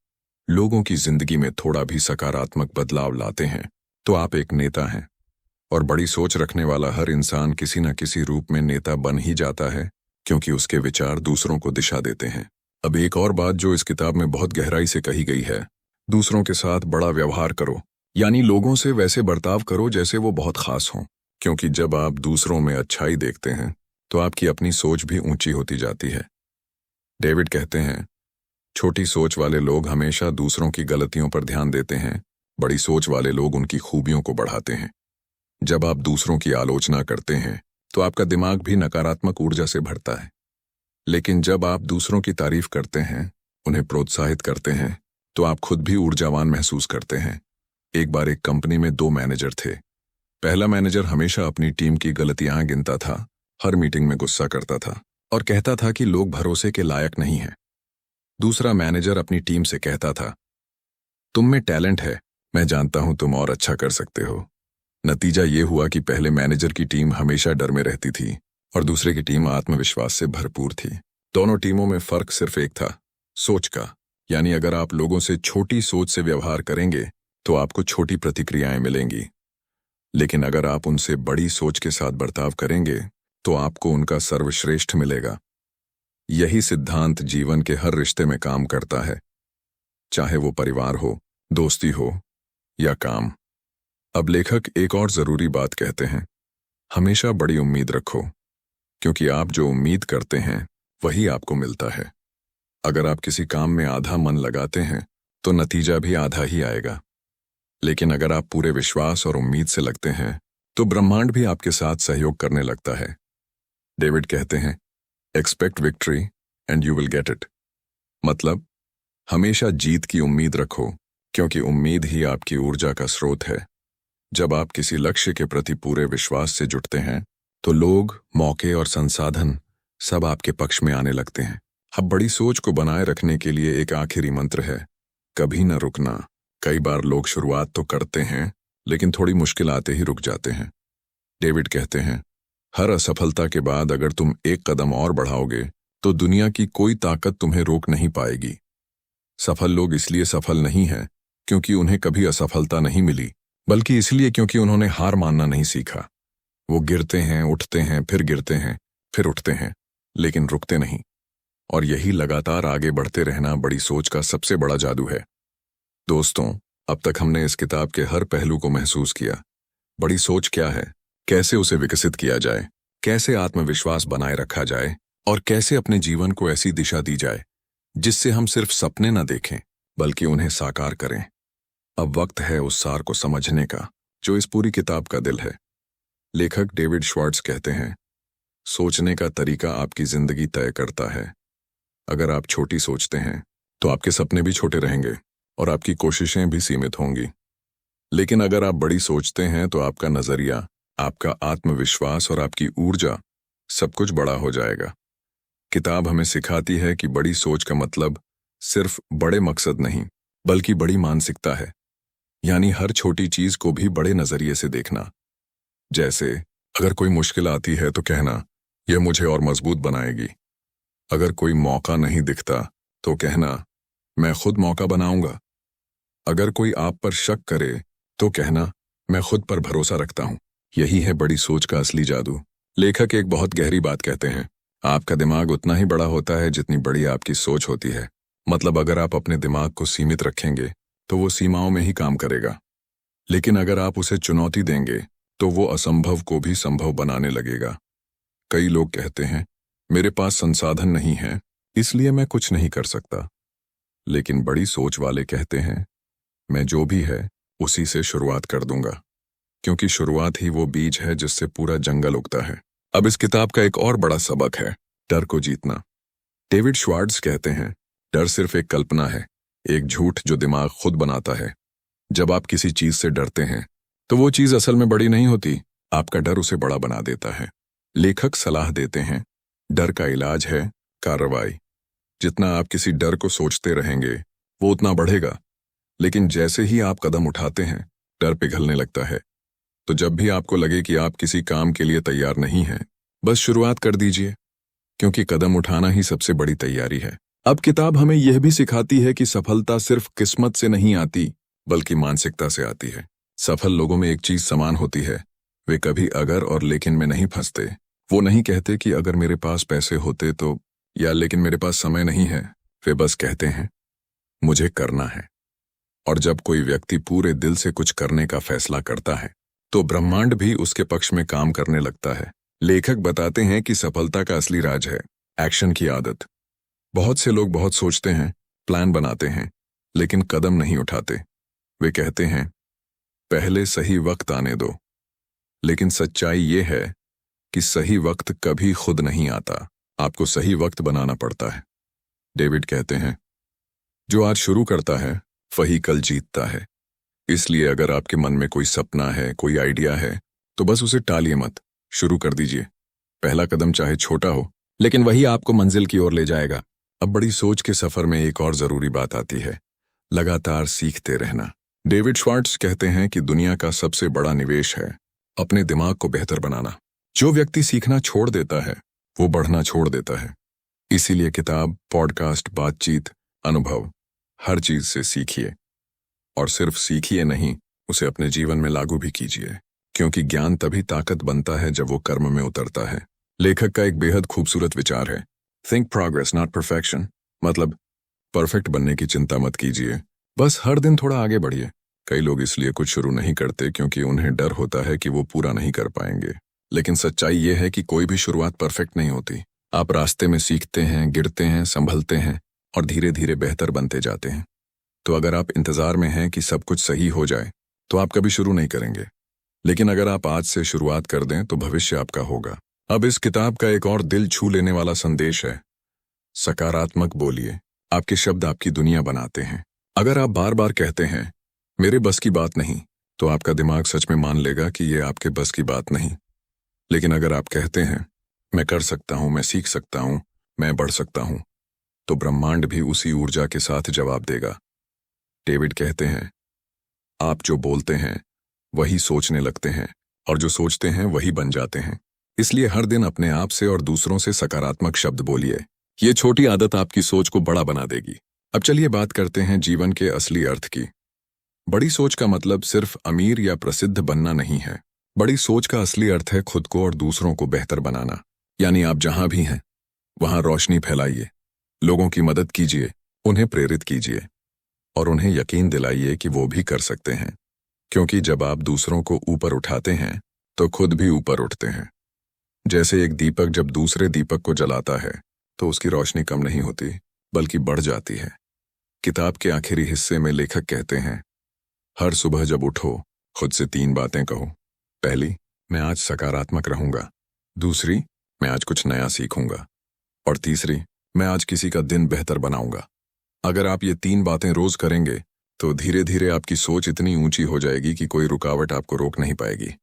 लोगों की जिंदगी में थोड़ा भी सकारात्मक बदलाव लाते हैं, तो आप एक नेता हैं। और बड़ी सोच रखने वाला हर इंसान किसी न किसी रूप में नेता बन ही जाता है, क्योंकि उसके विचार दूसरों को दिशा देते हैं। अब एक और बात जो इस किताब में बहुत गहराई से कही गई है, दूसरों के साथ बड़ा व्यवहार करो। यानी लोगों से वैसे बर्ताव करो जैसे वो बहुत खास हों, क्योंकि जब आप दूसरों में अच्छाई देखते हैं, तो आपकी अपनी सोच भी ऊंची होती जाती है। डेविड कहते हैं, छोटी सोच वाले लोग हमेशा दूसरों की गलतियों पर ध्यान देते हैं, बड़ी सोच वाले लोग उनकी खूबियों को बढ़ाते हैं। जब आप दूसरों की आलोचना करते हैं, तो आपका दिमाग भी नकारात्मक ऊर्जा से भरता है। लेकिन जब आप दूसरों की तारीफ करते हैं, उन्हें प्रोत्साहित करते हैं, तो आप खुद भी ऊर्जावान महसूस करते हैं। एक बार एक कंपनी में 2 मैनेजर थे। पहला मैनेजर हमेशा अपनी टीम की गलतियां गिनता था, हर मीटिंग में गुस्सा करता था और कहता था कि लोग भरोसे के लायक नहीं हैं। दूसरा मैनेजर अपनी टीम से कहता था, तुम में टैलेंट है, मैं जानता हूं तुम और अच्छा कर सकते हो। नतीजा ये हुआ कि पहले मैनेजर की टीम हमेशा डर में रहती थी और दूसरे की टीम आत्मविश्वास से भरपूर थी। दोनों टीमों में फर्क सिर्फ एक था, सोच का। यानी अगर आप लोगों से छोटी सोच से व्यवहार करेंगे तो आपको छोटी प्रतिक्रियाएं मिलेंगी, लेकिन अगर आप उनसे बड़ी सोच के साथ बर्ताव करेंगे तो आपको उनका सर्वश्रेष्ठ मिलेगा। यही सिद्धांत जीवन के हर रिश्ते में काम करता है, चाहे वो परिवार हो, दोस्ती हो या काम। अब लेखक एक और जरूरी बात कहते हैं, हमेशा बड़ी उम्मीद रखो, क्योंकि आप जो उम्मीद करते हैं वही आपको मिलता है। अगर आप किसी काम में आधा मन लगाते हैं तो नतीजा भी आधा ही आएगा, लेकिन अगर आप पूरे विश्वास और उम्मीद से लगते हैं तो ब्रह्मांड भी आपके साथ सहयोग करने लगता है। डेविड कहते हैं, expect victory and you will get it. मतलब हमेशा जीत की उम्मीद रखो, क्योंकि उम्मीद ही आपकी ऊर्जा का स्रोत है। जब आप किसी लक्ष्य के प्रति पूरे विश्वास से जुटते हैं तो लोग, मौके और संसाधन सब आपके पक्ष में आने लगते हैं। अब बड़ी सोच को बनाए रखने के लिए एक आखिरी मंत्र है, कभी न रुकना। कई बार लोग शुरुआत तो करते हैं लेकिन थोड़ी मुश्किल आते ही रुक जाते हैं। डेविड कहते हैं, हर असफलता के बाद अगर तुम एक कदम और बढ़ाओगे तो दुनिया की कोई ताकत तुम्हें रोक नहीं पाएगी। सफल लोग इसलिए सफल नहीं हैं क्योंकि उन्हें कभी असफलता नहीं मिली, बल्कि इसलिए क्योंकि उन्होंने हार मानना नहीं सीखा। वो गिरते हैं, उठते हैं, फिर गिरते हैं, फिर उठते हैं, लेकिन रुकते नहीं। और यही लगातार आगे बढ़ते रहना बड़ी सोच का सबसे बड़ा जादू है। दोस्तों, अब तक हमने इस किताब के हर पहलू को महसूस किया। बड़ी सोच क्या है, कैसे उसे विकसित किया जाए, कैसे आत्मविश्वास बनाए रखा जाए और कैसे अपने जीवन को ऐसी दिशा दी जाए जिससे हम सिर्फ सपने न देखें बल्कि उन्हें साकार करें। अब वक्त है उस सार को समझने का जो इस पूरी किताब का दिल है। लेखक डेविड श्वार्ट्ज कहते हैं, सोचने का तरीका आपकी जिंदगी तय करता है। अगर आप छोटी सोचते हैं तो आपके सपने भी छोटे रहेंगे और आपकी कोशिशें भी सीमित होंगी। लेकिन अगर आप बड़ी सोचते हैं तो आपका नजरिया, आपका आत्मविश्वास और आपकी ऊर्जा सब कुछ बड़ा हो जाएगा। किताब हमें सिखाती है कि बड़ी सोच का मतलब सिर्फ बड़े मकसद नहीं बल्कि बड़ी मानसिकता है, यानी हर छोटी चीज को भी बड़े नजरिए से देखना। जैसे अगर कोई मुश्किल आती है तो कहना, यह मुझे और मजबूत बनाएगी। अगर कोई मौका नहीं दिखता तो कहना, मैं खुद मौका बनाऊंगा। अगर कोई आप पर शक करे तो कहना, मैं खुद पर भरोसा रखता हूं। यही है बड़ी सोच का असली जादू। लेखक एक बहुत गहरी बात कहते हैं, आपका दिमाग उतना ही बड़ा होता है जितनी बड़ी आपकी सोच होती है। मतलब अगर आप अपने दिमाग को सीमित रखेंगे तो वो सीमाओं में ही काम करेगा, लेकिन अगर आप उसे चुनौती देंगे तो वो असंभव को भी संभव बनाने लगेगा। कई लोग कहते हैं, मेरे पास संसाधन नहीं है इसलिए मैं कुछ नहीं कर सकता। लेकिन बड़ी सोच वाले कहते हैं, मैं जो भी है उसी से शुरुआत कर दूंगा, क्योंकि शुरुआत ही वो बीज है जिससे पूरा जंगल उगता है। अब इस किताब का एक और बड़ा सबक है, डर को जीतना। डेविड श्वार्ट्ज कहते हैं, डर सिर्फ एक कल्पना है, एक झूठ जो दिमाग खुद बनाता है। जब आप किसी चीज से डरते हैं तो वो चीज असल में बड़ी नहीं होती, आपका डर उसे बड़ा बना देता है। लेखक सलाह देते हैं, डर का इलाज है कार्रवाई। जितना आप किसी डर को सोचते रहेंगे वो उतना बढ़ेगा, लेकिन जैसे ही आप कदम उठाते हैं डर पिघलने लगता है। तो जब भी आपको लगे कि आप किसी काम के लिए तैयार नहीं हैं, बस शुरुआत कर दीजिए, क्योंकि कदम उठाना ही सबसे बड़ी तैयारी है। अब किताब हमें यह भी सिखाती है कि सफलता सिर्फ किस्मत से नहीं आती बल्कि मानसिकता से आती है। सफल लोगों में एक चीज समान होती है, वे कभी अगर और लेकिन में नहीं फंसते। वो नहीं कहते कि अगर मेरे पास पैसे होते तो, या लेकिन मेरे पास समय नहीं है। वे बस कहते हैं, मुझे करना है। और जब कोई व्यक्ति पूरे दिल से कुछ करने का फैसला करता है तो ब्रह्मांड भी उसके पक्ष में काम करने लगता है। लेखक बताते हैं कि सफलता का असली राज है एक्शन की आदत। बहुत से लोग बहुत सोचते हैं, प्लान बनाते हैं, लेकिन कदम नहीं उठाते। वे कहते हैं, पहले सही वक्त आने दो। लेकिन सच्चाई ये है कि सही वक्त कभी खुद नहीं आता, आपको सही वक्त बनाना पड़ता है। डेविड कहते हैं, जो आज शुरू करता है वही कल जीतता है। इसलिए अगर आपके मन में कोई सपना है, कोई आइडिया है, तो बस उसे टालिए मत, शुरू कर दीजिए। पहला कदम चाहे छोटा हो, लेकिन वही आपको मंजिल की ओर ले जाएगा। अब बड़ी सोच के सफर में एक और जरूरी बात आती है, लगातार सीखते रहना। डेविड श्वार्ट्ज कहते हैं कि दुनिया का सबसे बड़ा निवेश है अपने दिमाग को बेहतर बनाना। जो व्यक्ति सीखना छोड़ देता है वो बढ़ना छोड़ देता है। इसीलिए किताब, पॉडकास्ट, बातचीत, अनुभव हर चीज से सीखिए, और सिर्फ सीखिए नहीं, उसे अपने जीवन में लागू भी कीजिए, क्योंकि ज्ञान तभी ताकत बनता है जब वो कर्म में उतरता है। लेखक का एक बेहद खूबसूरत विचार है, थिंक प्रोग्रेस नॉट परफेक्शन। मतलब परफेक्ट बनने की चिंता मत कीजिए, बस हर दिन थोड़ा आगे बढ़िए। कई लोग इसलिए कुछ शुरू नहीं करते क्योंकि उन्हें डर होता है कि वो पूरा नहीं कर पाएंगे, लेकिन सच्चाई ये है कि कोई भी शुरुआत परफेक्ट नहीं होती। आप रास्ते में सीखते हैं, गिरते हैं, संभलते हैं और धीरे धीरे बेहतर बनते जाते हैं। तो अगर आप इंतजार में हैं कि सब कुछ सही हो जाए तो आप कभी शुरू नहीं करेंगे, लेकिन अगर आप आज से शुरुआत कर दें तो भविष्य आपका होगा। अब इस किताब का एक और दिल छू लेने वाला संदेश है, सकारात्मक बोलिए। आपके शब्द आपकी दुनिया बनाते हैं। अगर आप बार बार कहते हैं मेरे बस की बात नहीं, तो आपका दिमाग सच में मान लेगा कि ये आपके बस की बात नहीं। लेकिन अगर आप कहते हैं मैं कर सकता हूं, मैं सीख सकता हूं, मैं बढ़ सकता हूं, तो ब्रह्मांड भी उसी ऊर्जा के साथ जवाब देगा। डेविड कहते हैं आप जो बोलते हैं वही सोचने लगते हैं, और जो सोचते हैं वही बन जाते हैं। इसलिए हर दिन अपने आप से और दूसरों से सकारात्मक शब्द बोलिए। ये छोटी आदत आपकी सोच को बड़ा बना देगी। अब चलिए बात करते हैं जीवन के असली अर्थ की। बड़ी सोच का मतलब सिर्फ अमीर या प्रसिद्ध बनना नहीं है। बड़ी सोच का असली अर्थ है खुद को और दूसरों को बेहतर बनाना। यानी आप जहां भी हैं वहां रोशनी फैलाइए, लोगों की मदद कीजिए, उन्हें प्रेरित कीजिए और उन्हें यकीन दिलाइए कि वो भी कर सकते हैं। क्योंकि जब आप दूसरों को ऊपर उठाते हैं तो खुद भी ऊपर उठते हैं। जैसे एक दीपक जब दूसरे दीपक को जलाता है तो उसकी रोशनी कम नहीं होती बल्कि बढ़ जाती है। किताब के आखिरी हिस्से में लेखक कहते हैं हर सुबह जब उठो खुद से 3 बातें कहो। पहली, मैं आज सकारात्मक रहूंगा। दूसरी, मैं आज कुछ नया सीखूंगा। और तीसरी, मैं आज किसी का दिन बेहतर बनाऊंगा। अगर आप ये 3 बातें रोज करेंगे तो धीरे धीरे आपकी सोच इतनी ऊंची हो जाएगी कि कोई रुकावट आपको रोक नहीं पाएगी।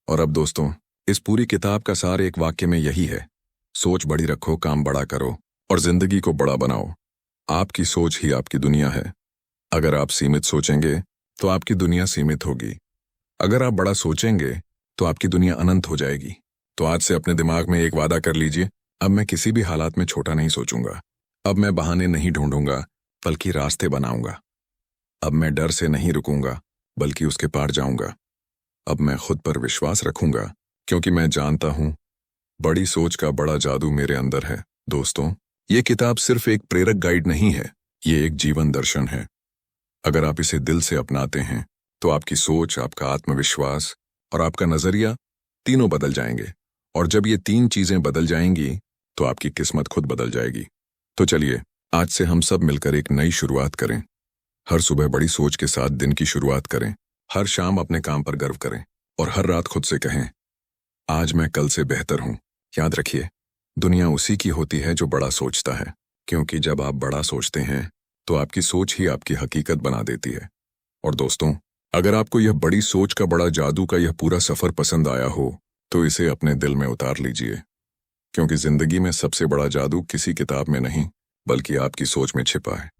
और अब दोस्तों, इस पूरी किताब का सार एक वाक्य में यही है, सोच बड़ी रखो, काम बड़ा करो और जिंदगी को बड़ा बनाओ। आपकी सोच ही आपकी दुनिया है। अगर आप सीमित सोचेंगे तो आपकी दुनिया सीमित होगी। अगर आप बड़ा सोचेंगे तो आपकी दुनिया अनंत हो जाएगी। तो आज से अपने दिमाग में एक वादा कर लीजिए, अब मैं किसी भी हालात में छोटा नहीं सोचूंगा। अब मैं बहाने नहीं ढूंढूंगा बल्कि रास्ते बनाऊंगा। अब मैं डर से नहीं रुकूंगा बल्कि उसके पार जाऊंगा। अब मैं खुद पर विश्वास रखूंगा क्योंकि मैं जानता हूं बड़ी सोच का बड़ा जादू मेरे अंदर है। दोस्तों, ये किताब सिर्फ एक प्रेरक गाइड नहीं है, ये एक जीवन दर्शन है। अगर आप इसे दिल से अपनाते हैं तो आपकी सोच, आपका आत्मविश्वास और आपका नजरिया तीनों बदल जाएंगे। और जब ये 3 चीजें बदल जाएंगी तो आपकी किस्मत खुद बदल जाएगी। तो चलिए आज से हम सब मिलकर एक नई शुरुआत करें। हर सुबह बड़ी सोच के साथ दिन की शुरुआत करें। हर शाम अपने काम पर गर्व करें और हर रात खुद से कहें आज मैं कल से बेहतर हूं। याद रखिए, दुनिया उसी की होती है जो बड़ा सोचता है, क्योंकि जब आप बड़ा सोचते हैं तो आपकी सोच ही आपकी हकीकत बना देती है। और दोस्तों, अगर आपको यह बड़ी सोच का बड़ा जादू का यह पूरा सफर पसंद आया हो तो इसे अपने दिल में उतार लीजिए, क्योंकि जिंदगी में सबसे बड़ा जादू किसी किताब में नहीं बल्कि आपकी सोच में छिपा है।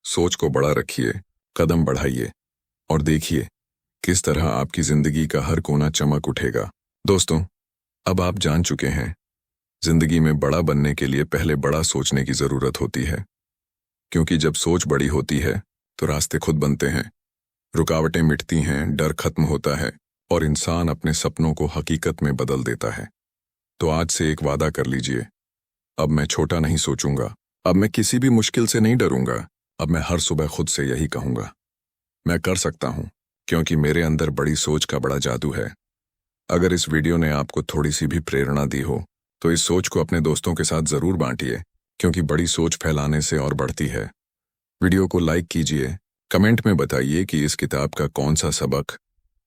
सोच को बड़ा रखिए, कदम बढ़ाइए और देखिए किस तरह आपकी जिंदगी का हर कोना चमक उठेगा। दोस्तों, अब आप जान चुके हैं जिंदगी में बड़ा बनने के लिए पहले बड़ा सोचने की जरूरत होती है, क्योंकि जब सोच बड़ी होती है तो रास्ते खुद बनते हैं, रुकावटें मिटती हैं, डर खत्म होता है और इंसान अपने सपनों को हकीकत में बदल देता है। तो आज से एक वादा कर लीजिए, अब मैं छोटा नहीं सोचूंगा, अब मैं किसी भी मुश्किल से नहीं डरूंगा। अब मैं हर सुबह खुद से यही कहूंगा, मैं कर सकता हूं, क्योंकि मेरे अंदर बड़ी सोच का बड़ा जादू है। अगर इस वीडियो ने आपको थोड़ी सी भी प्रेरणा दी हो तो इस सोच को अपने दोस्तों के साथ जरूर बांटिए, क्योंकि बड़ी सोच फैलाने से और बढ़ती है। वीडियो को लाइक कीजिए, कमेंट में बताइए कि इस किताब का कौन सा सबक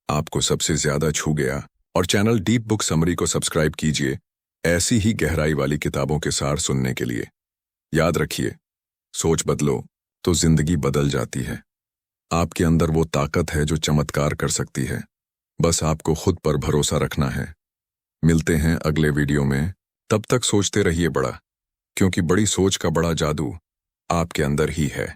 आपको सबसे ज्यादा छू गया, और चैनल डीप बुक समरी को सब्सक्राइब कीजिए ऐसी ही गहराई वाली किताबों के सार सुनने के लिए। याद रखिए, सोच बदलो तो जिंदगी बदल जाती है। आपके अंदर वो ताकत है जो चमत्कार कर सकती है, बस आपको खुद पर भरोसा रखना है। मिलते हैं अगले वीडियो में, तब तक सोचते रहिए बड़ा, क्योंकि बड़ी सोच का बड़ा जादू आपके अंदर ही है।